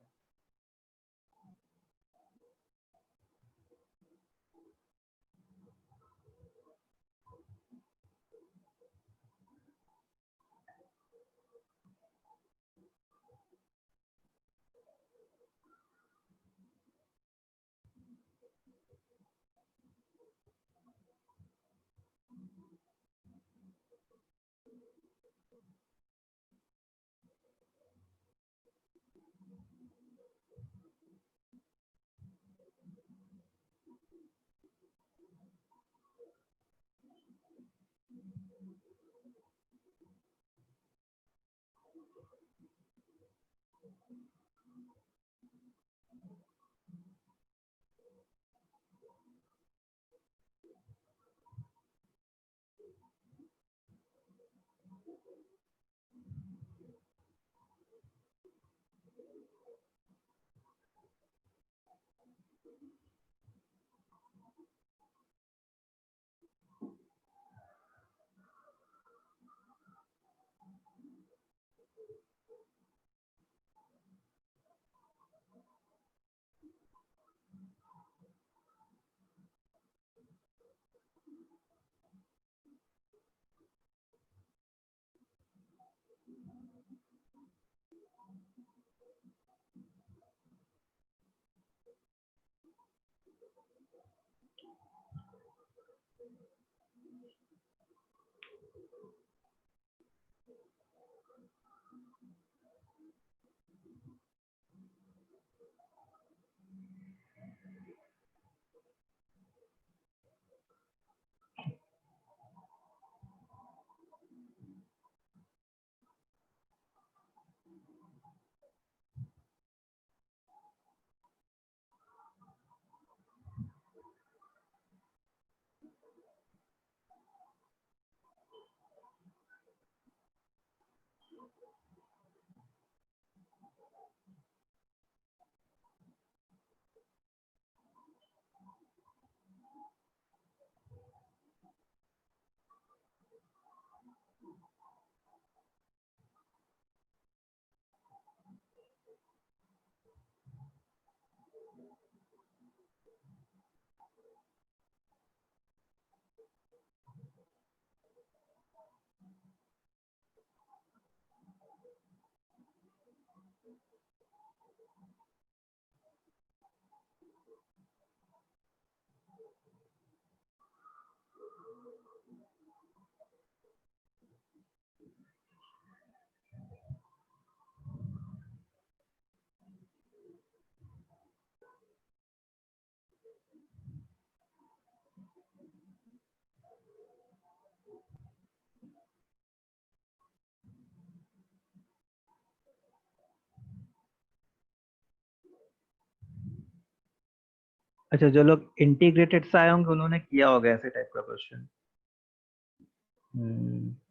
अच्छा, जो लोग इंटीग्रेटेड से आए होंगे उन्होंने किया होगा ऐसे टाइप का क्वेश्चन।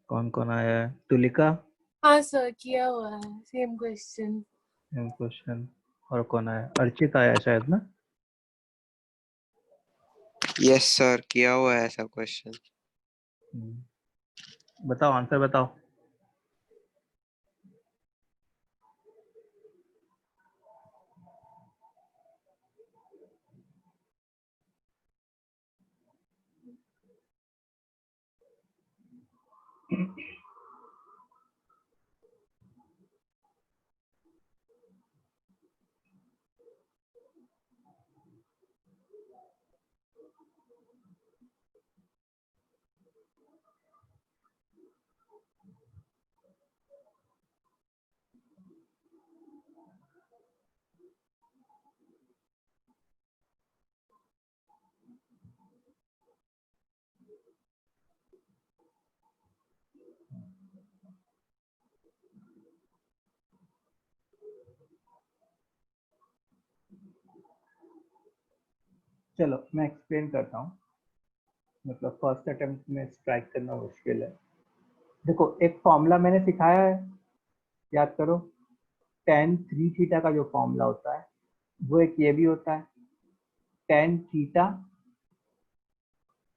कौन कौन आया है? तुलिका, हाँ सर, किया हुआ है सेम क्वेश्चन। Same question. और कौन आया? अर्चित आया है शायद ना। यस सर, किया हुआ है ऐसा क्वेश्चन। बताओ, आंसर बताओ। चलो मैं एक्सप्लेन करता हूँ, मतलब फर्स्ट अटेम्प्ट में स्ट्राइक करना मुश्किल है। देखो एक फॉर्मूला मैंने सिखाया है, याद करो। tan 3 थीटा का जो फॉर्मूला होता है वो एक ये भी होता है, tan theta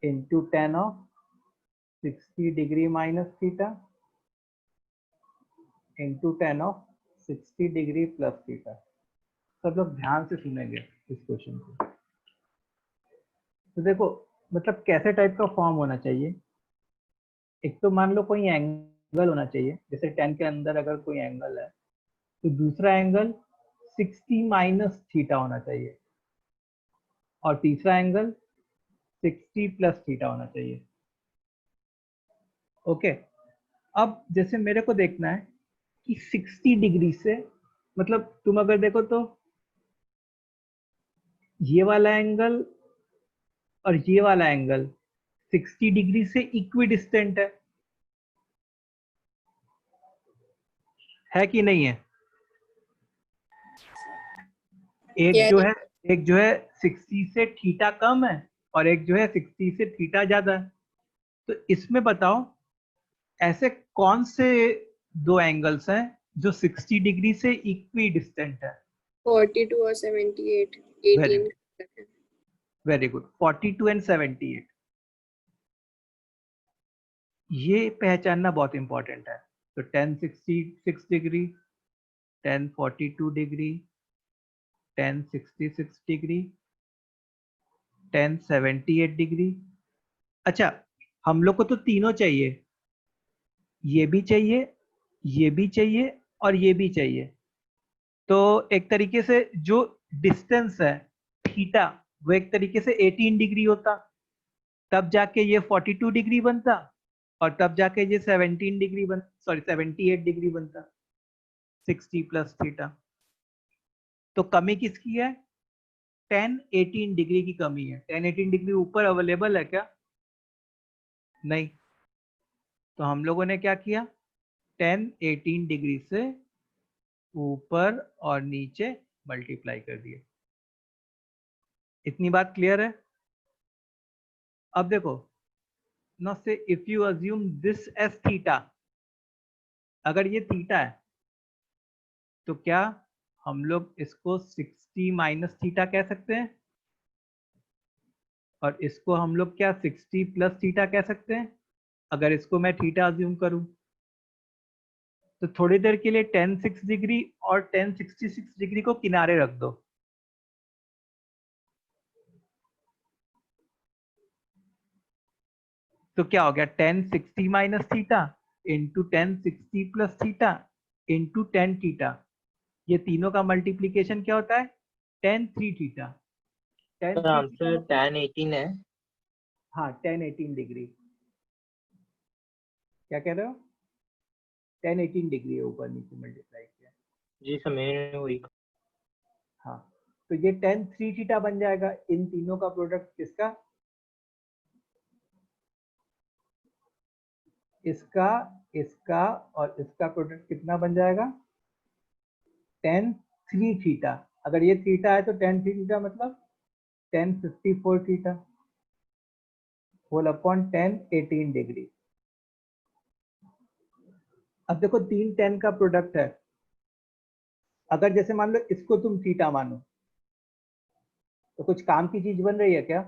into tan of 60 degree minus theta into tan of 60 degree plus theta. सब लोग ध्यान से सुनेंगे इस क्वेश्चन को। तो देखो मतलब कैसे टाइप का फॉर्म होना चाहिए। एक तो मान लो कोई एंगल होना चाहिए, जैसे tan के अंदर अगर कोई एंगल है तो दूसरा एंगल 60 माइनस थीटा होना चाहिए और तीसरा एंगल 60 प्लस थीटा होना चाहिए। ओके, अब जैसे मेरे को देखना है कि 60 डिग्री से, मतलब तुम अगर देखो तो ये वाला एंगल और ये वाला एंगल 60 डिग्री से इक्वी डिस्टेंट है कि नहीं है? Yes. एक जो है 60 से थीटा कम है और एक जो है 60 से थीटा ज्यादा है। तो इसमें बताओ ऐसे कौन से दो एंगल्स हैं जो 60 डिग्री से इक्वी डिस्टेंट है? 42 और 78, 18 वेरी गुड, 42 एंड 78। ये पहचानना बहुत इंपॉर्टेंट है। तो 10 66 डिग्री, 10 42 डिग्री, 10 66 डिग्री, 10 78 डिग्री। अच्छा, हम लोग को तो तीनों चाहिए, ये भी चाहिए, ये भी चाहिए और ये भी चाहिए। तो एक तरीके से जो डिस्टेंस है थीटा वो एक तरीके से 18 डिग्री होता, तब जाके ये 42 डिग्री बनता और तब जाके ये 17 डिग्री 78 डिग्री बनता, 60 प्लस थीटा। तो कमी किसकी है? 10 18 डिग्री की कमी है। 10 18 डिग्री ऊपर अवेलेबल है क्या? नहीं। तो हम लोगों ने क्या किया, 10 18 डिग्री से ऊपर और नीचे मल्टीप्लाई कर दिए। इतनी बात क्लियर है? अब देखो, now say if you assume this as theta, अगर ये थीटा है तो क्या हम लोग इसको 60 माइनस थीटा कह सकते हैं और इसको हम लोग क्या 60 प्लस थीटा कह सकते हैं? अगर इसको मैं थीटा अज्यूम करूं तो थोड़ी देर के लिए tan 6 डिग्री और tan 66 डिग्री को किनारे रख दो। तो क्या हो गया, tan 60 minus theta into tan 60 plus theta into tan theta. ये तीनों का मल्टीप्लीकेशन क्या होता है? tan 3 theta. tan 3 answer tan 18 है। हाँ, tan 18 डिग्री। क्या कह रहे हो? tan 18 डिग्री है, ऊपर नीचे मल्टीप्लाई किया। जी समय हुई। हाँ, तो ये tan 3 थीटा बन जाएगा। इन तीनों का प्रोडक्ट किसका? इसका, इसका और इसका प्रोडक्ट कितना बन जाएगा? tan 3 theta. अगर ये थीटा है तो tan 3 थीटा मतलब tan 54 theta whole upon tan 18 degree. अब देखो 3 tan का प्रोडक्ट है। अगर जैसे मान लो इसको तुम थीटा मानो तो कुछ काम की चीज बन रही है क्या?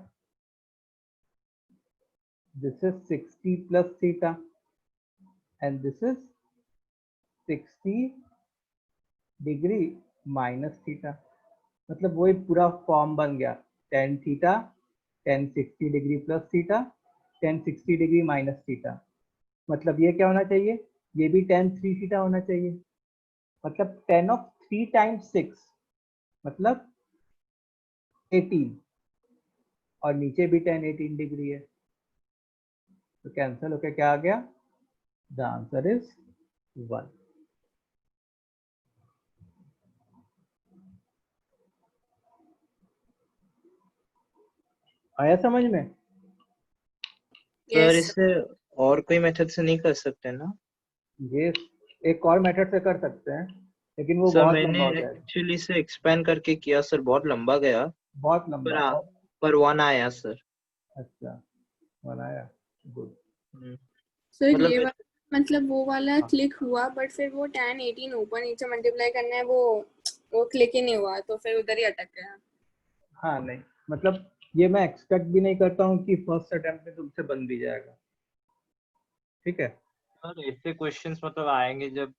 This is 60 plus theta and this is 60 degree minus theta. मतलब वही पूरा फॉर्म बन गया, tan theta, tan 60 degree plus theta, tan 60 degree minus theta. मतलब ये क्या होना चाहिए, ये भी tan 3 थीटा होना चाहिए, मतलब tan of 3 times 6 मतलब 18, और नीचे भी tan 18 डिग्री है, तो कैंसिल होके क्या आ गया, द आंसर इज 1। आया समझ में? Sir Yes. इसे और कोई मेथड से नहीं कर सकते ना? ये एक और मेथड से कर सकते हैं, लेकिन वो सर बहुत मैंने लंबा हो जाएगा, एक्चुअली इसे एक्सपेंड करके किया सर, बहुत लंबा गया, बहुत पर लंबा। और पर 1 आया सर। अच्छा बनाया, गुड। सर मतलब ये मतलब वो वाला हाँ। क्लिक हुआ, बट फिर वो tan 18 ऊपर नीचे मल्टीप्लाई करना है, वो क्लिक ही नहीं हुआ, तो फिर उधर ही अटक गया। हाँ नहीं, मतलब ये मैं एक्सपेक्ट भी नहीं करता हूँ कि फर्स्ट अटेम्प्ट में तुमसे बन भी जाएगा, ठीक है। सर ऐसे क्वेश्चंस मतलब आएंगे जब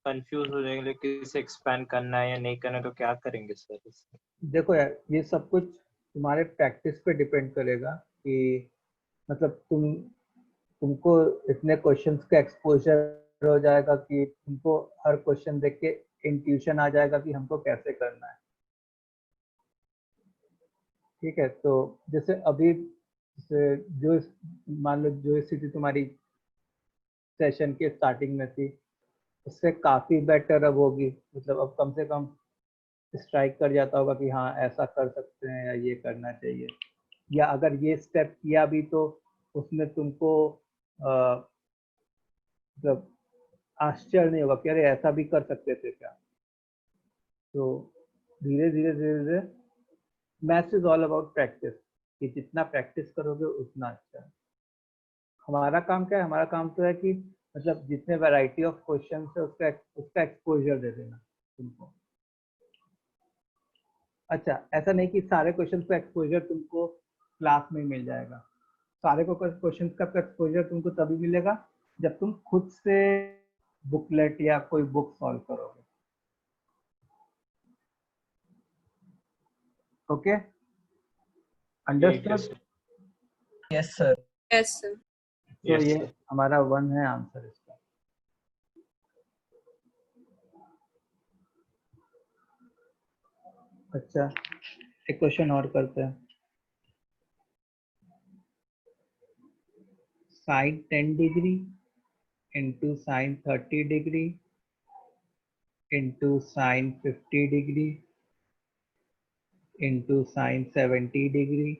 कंफ्यूज हो जाएंगे कि इसे एक्सपेंड करना है या नहीं करना है, तो क्या करेंगे सर इससे? देखो यार, ये सब कुछ तुम्हारे प्रैक्टिस पे डिपेंड करेगा कि मतलब तुमको इतने क्वेश्चंस का एक्सपोजर हो जाएगा कि तुमको हर क्वेश्चन देख के इंट्यूशन आ जाएगा कि हमको कैसे करना है, ठीक है। तो जैसे अभी जैसे जो मान लो जो स्थिति तुम्हारी सेशन के स्टार्टिंग में थी, उससे काफ़ी बेटर अब होगी, मतलब अब कम से कम स्ट्राइक कर जाता होगा कि हाँ ऐसा कर सकते हैं या ये करना चाहिए, या अगर ये स्टेप किया भी तो उसमें तुमको मतलब आश्चर्य नहीं होगा कि अरे ऐसा भी कर सकते थे क्या। तो धीरे धीरे धीरे धीरे, maths is all about practice, कि जितना प्रैक्टिस करोगे उतना अच्छा है। हमारा काम क्या है, हमारा काम तो है कि मतलब जितने वैरायटी ऑफ क्वेश्चन है उसका एक्सपोजर दे देना तुमको। अच्छा, ऐसा नहीं कि सारे क्वेश्चन का एक्सपोजर तुमको क्लास में मिल जाएगा, सारे को क्वेश्चन का एक्सपोजर तुमको तभी मिलेगा जब तुम खुद से बुकलेट या कोई बुक सॉल्व करोगे, okay, understood. Yes sir. Yes, sir. तो यस ये सर। हमारा 1 है आंसर इसका। अच्छा, एक क्वेश्चन और करते हैं। Sine 10 degree into sine 30 degree into sine 50 degree into sine 70 degree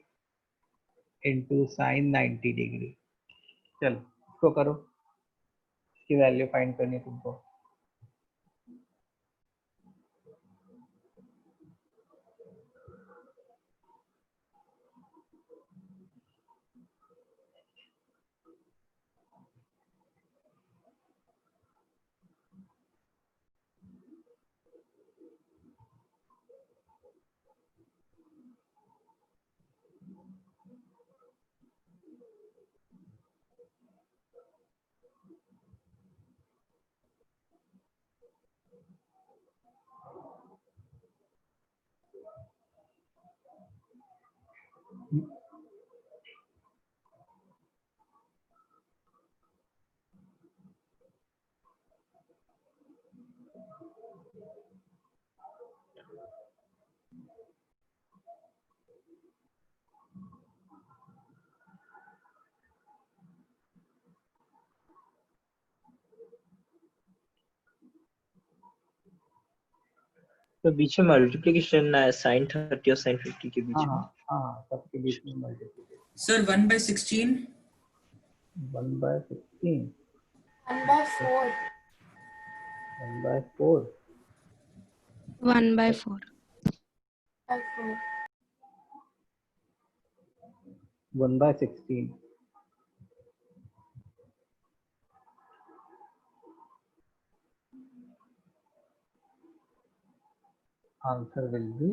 into sine 90 degree. चलो इसको करो, इसकी वैल्यू फाइंड करनी है तुमको। तो बीच में मल्टीप्लिकेशन ना है साइन 30 और साइन 50 के बीच हाँ में? हाँ हाँ, सबके बीच में multiplication. Sir 1/16। 1/16, 1/4. 1/4, 1/4. 1/4. 1/16। Answer will be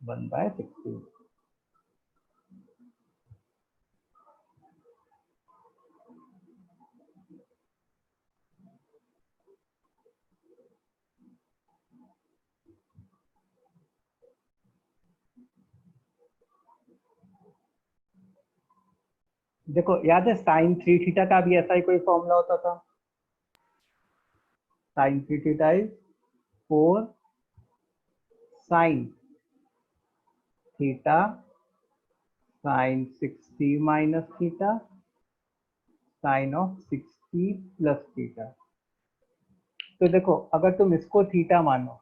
1/16. देखो याद है साइन 3 थीटा का भी ऐसा ही कोई फॉर्मूला होता था, sine 3 theta is 4 sine theta sine 60 minus theta sine of 60 plus theta. तो देखो अगर तुम इसको थीटा मानो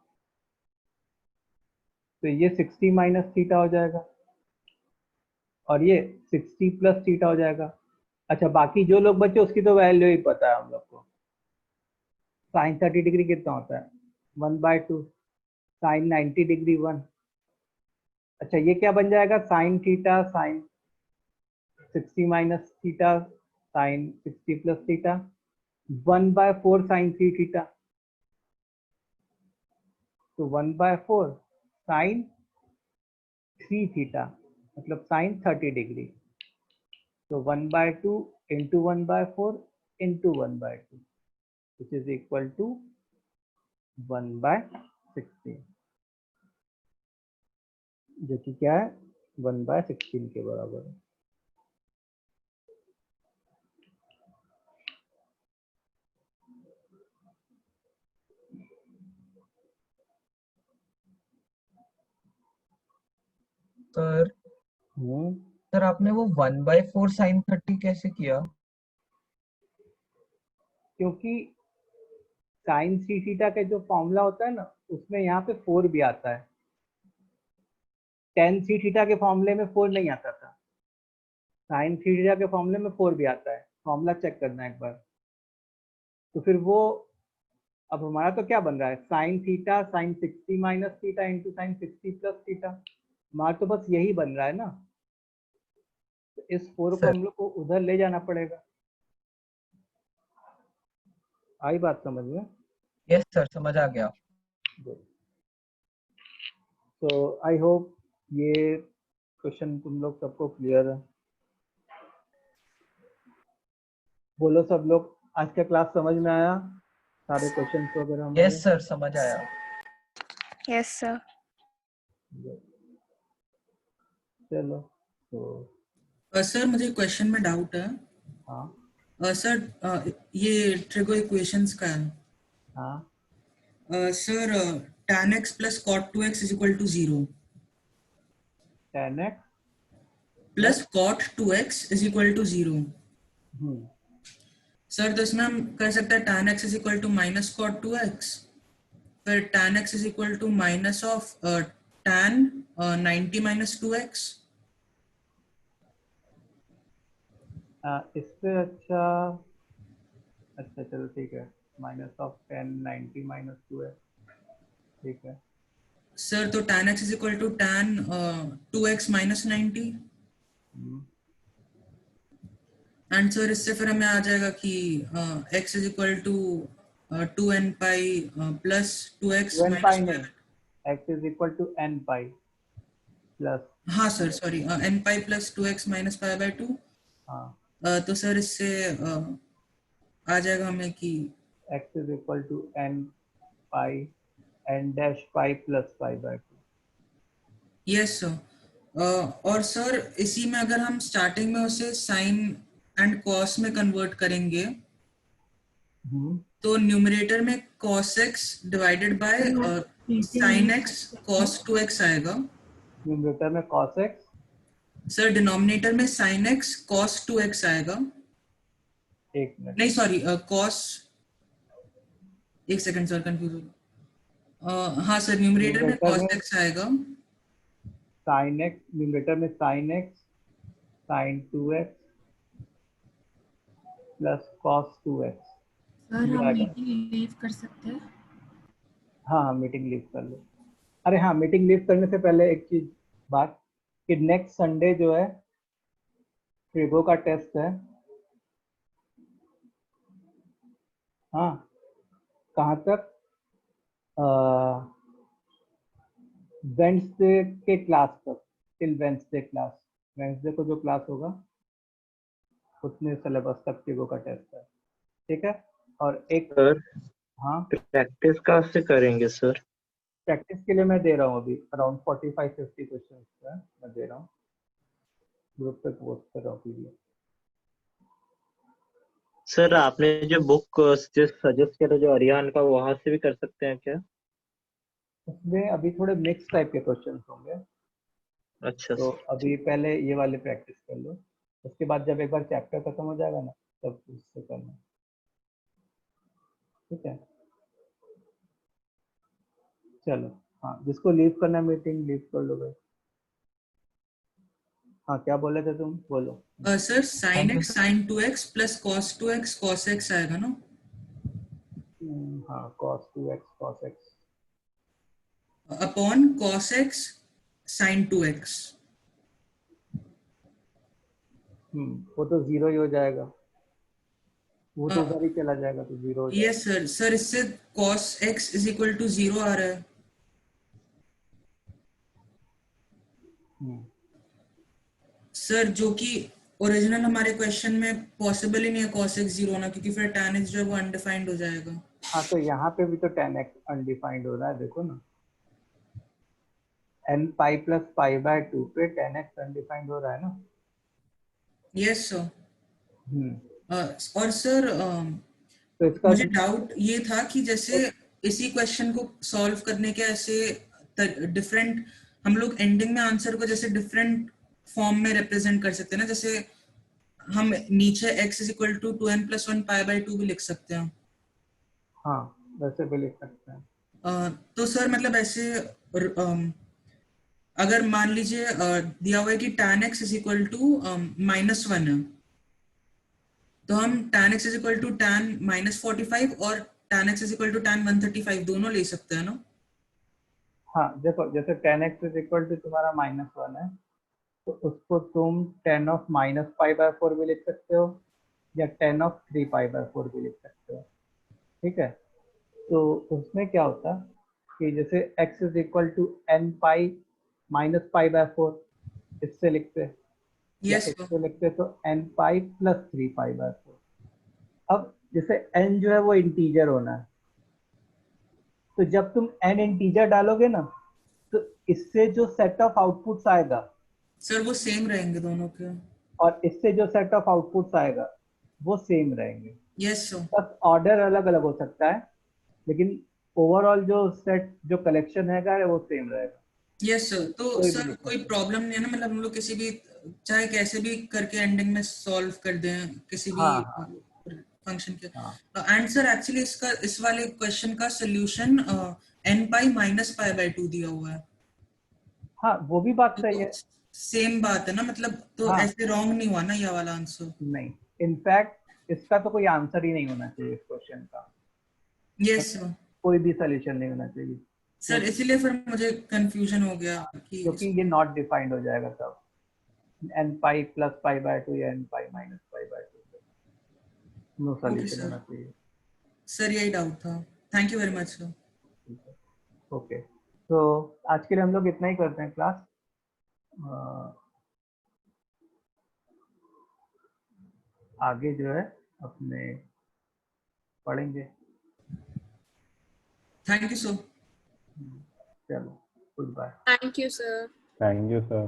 तो ये 60 माइनस थीटा हो जाएगा और ये 60 प्लस थीटा हो जाएगा। अच्छा बाकी जो लोग बचे उसकी तो वैल्यू ही पता है हम लोग को। साइन 30 डिग्री कितना होता है 1/2, साइन 90 डिग्री 1। अच्छा ये क्या बन जाएगा sine theta sine 60 minus theta sine 60 plus theta 1/4 sine 3 theta. तो 1/4 साइन 3 थीटा मतलब साइन 30 डिग्री। तो 1/2 into 1/4 into 1/2 which is equal to 1/16 जो कि क्या है 1/16 के बराबर है। सर सर आपने वो 1/4 साइन 30 कैसे किया? क्योंकि साइन 3 थीटा का जो फॉर्मूला होता है ना उसमें यहाँ पे 4 भी आता है। tan 3 थीटा के फॉर्मूले में 4 नहीं आता था, साइन 3 थीटा के फॉर्मूले में 4 भी आता है। फॉर्मूला चेक करना एक बार। तो फिर वो अब हमारा तो क्या बन रहा है sign theta sine 60 minus theta into sine 60 plus theta. हमारा तो बस यही बन रहा है ना, तो इस 4 को हम लोग को उधर ले जाना पड़ेगा। आई बात समझ में? यस सर समझ आ गया। तो आई होप ये क्वेश्चन तुम लोग सबको क्लियर है। बोलो सब लोग आज का क्लास समझ में आया सारे क्वेश्चन वगैरह हमारे? यस सर समझ आया। Yes sir. चलो तो सर मुझे क्वेश्चन में डाउट है। हाँ सर ये ट्रिगो इक्वेशंस का है। हाँ sir tan x plus cot 2x is equal to 0 tan x plus cot 2x is equal to 0। Sir तो इसमें हम कर सकते हैं tan x is equal to minus cot 2x, फिर tan x is equal to minus of tan 90 minus 2x। इससे अच्छा चलो ठीक है माइनस ऑफ 10 90 माइनस 2 है ठीक है। सर तो tan x is equal to tan 2x minus 90 and sir इससे फिर हमें आ जाएगा कि x is equal to 2n pi plus 2x n minus पाई नहीं x is equal to n pi plus हाँ sir sorry n pi plus 2x minus pi by 2। हाँ तो sir इससे आ जाएगा हमें कि x is equal to n pi n dash pi plus pi by 2। Yes sir. और sir इसी में अगर हम स्टार्टिंग में उसे साइन एंड कॉस में कन्वर्ट करेंगे तो न्यूमरेटर में cos x divided by sin x cos 2x आएगा। न्यूमरेटर में cos x सर डिनोमिनेटर में sin x cos 2x आएगा। एक मिनट नहीं सॉरी cos, एक सेकंड सर कंफ्यूज हो। हाँ सर न्यूमरेटर में cos x आएगा। sin x न्यूमरेटर में sin x sin 2x plus cos 2x। Sir हम मीटिंग लीव कर सकते हैं? हाँ मीटिंग लीव कर लो। अरे हाँ मीटिंग लीव करने से पहले एक चीज बात कि नेक्स्ट संडे जो है ट्रिगो का टेस्ट है। हाँ कहाँ तक वेंसडे के क्लास तक, टिल वेंसडे क्लास। वेंसडे को जो क्लास होगा उतने सिलेबस तक ट्रिगो का टेस्ट है ठीक है। और एक सर हाँ प्रैक्टिस कहाँ से करेंगे सर? प्रैक्टिस के लिए मैं दे रहा हूँ अभी अराउंड 45-50 क्वेश्चन मैं दे रहा हूँ, ग्रुप पे पोस्ट कर रहा हूँ पीडीएफ। सर आपने जो बुक सजेस्ट किया था जो अरिहान का, वहां से भी कर सकते हैं क्या? उसमें अभी थोड़े मिक्स टाइप के क्वेश्चन होंगे, अच्छा तो सर। अभी पहले ये वाले प्रैक्टिस कर लो, उसके बाद जब एक बार चैप्टर खत्म हो जाएगा ना तब उससे करना, ठीक है? चलो, हाँ, जिसको लीव करना है मीटिंग लीव कर लो भाई। हाँ, क्या बोले थे तुम, बोलो। Sir sin Thank you, x sir. sin 2x plus cos 2x cos x आएगा ना? हाँ, cos 2x cos x upon cos x sin 2x। वो तो जीरो ही हो जाएगा, वो तो उधर ही चला जाएगा, तो जीरो हो जाएगा। यस सर, सर इससे cos x is equal to 0 आ रहा है। सर जो कि ओरिजिनल हमारे क्वेश्चन में पॉसिबल ही नहीं है cos x 0 होना, क्योंकि फिर tan x जो है वो अनडिफाइंड हो जाएगा। हाँ, तो यहाँ पे भी तो tan x अनडिफाइंड हो रहा है, देखो ना, n pi plus pi by 2 पे tan x अनडिफाइंड हो रहा है ना। Yes sir. हम्म और सर तो इसका मुझे डाउट ये था कि जैसे इसी क्वेश्चन को सॉल्व करने के ऐसे डिफरेंट, हम लोग एंडिंग में आंसर को जैसे डिफरेंट फॉर्म में रिप्रेजेंट कर सकते हैं ना, जैसे हम नीचे x is equal to 2n+1 pi by 2 भी लिख सकते हैं। हाँ, वैसे भी लिख सकते हैं। तो सर मतलब ऐसे अगर मान लीजिए दिया हुआ है कि tan x is equal to -1 है, तो हम tan x is equal to tan -45 और tan x is equal to tan 135 दोनों ले सकते हैं ना? हाँ, देखो, जैसे tan x is equal to तुम्हारा -1 है, तो उसको तुम tan ऑफ -π/4 भी लिख सकते हो, या tan ऑफ 3π/4 भी लिख सकते हो, ठीक है? तो उसमें क्या होता कि जैसे x is equal to n pi minus π/4 इससे लिखते, या यस इससे लिखते तो n पाई प्लस 3π/4। अब जैसे n जो है वो इंटीजर होना है, तो जब तुम n इंटीजर डालोगे ना, तो इससे जो सेट ऑफ आउटपुट्स आएगा सर वो सेम रहेंगे दोनों के। और इससे जो सेट ऑफ आउटपुट्स आएगा वो सेम रहेंगे, यस सर। बस ऑर्डर अलग अलग हो सकता है, लेकिन ओवरऑल जो सेट जो कलेक्शन है वो सेम रहेगा। Yes sir. तो कोई भी सर लिख कोई सकते हैं। प्रॉब्लम नहीं है ना, मतलब हम लोग किसी भी, चाहे कैसे भी करके एंडिंग में सॉल्व कर दें किसी भी हाँ हाँ फंक्शन के। हाँ एंड सर एक्चुअली इसका इस वाले क्वेश्चन का solution n pi minus pi by 2 दिया हुआ है, हाँ, वो भी बात सही तो है। सेम बात है ना, मतलब तो हाँ, ऐसे रॉन्ग नहीं हुआ ना ये वाला आंसर? नहीं, इनफैक्ट इसका तो कोई आंसर ही नहीं होना चाहिए इस क्वेश्चन का, यस सर। कोई भी सोल्यूशन नहीं होना चाहिए, सर इसीलिए फिर मुझे कंफ्यूजन हो गया कि क्योंकि ये नॉट डिफाइंड हो जाएगा तब, n पाई प्लस π/2 या n pi minus π/2, no okay solution sir, होना चाहिए। सर यही डाउट था। Thank you very much sir. Okay, तो आज के लिए हम लोग इतना ही करते हैं क्लास। आगे जो है अपने पढ़ेंगे। थैंक यू सर। चलो, goodbye. Thank you, sir. Thank you, sir.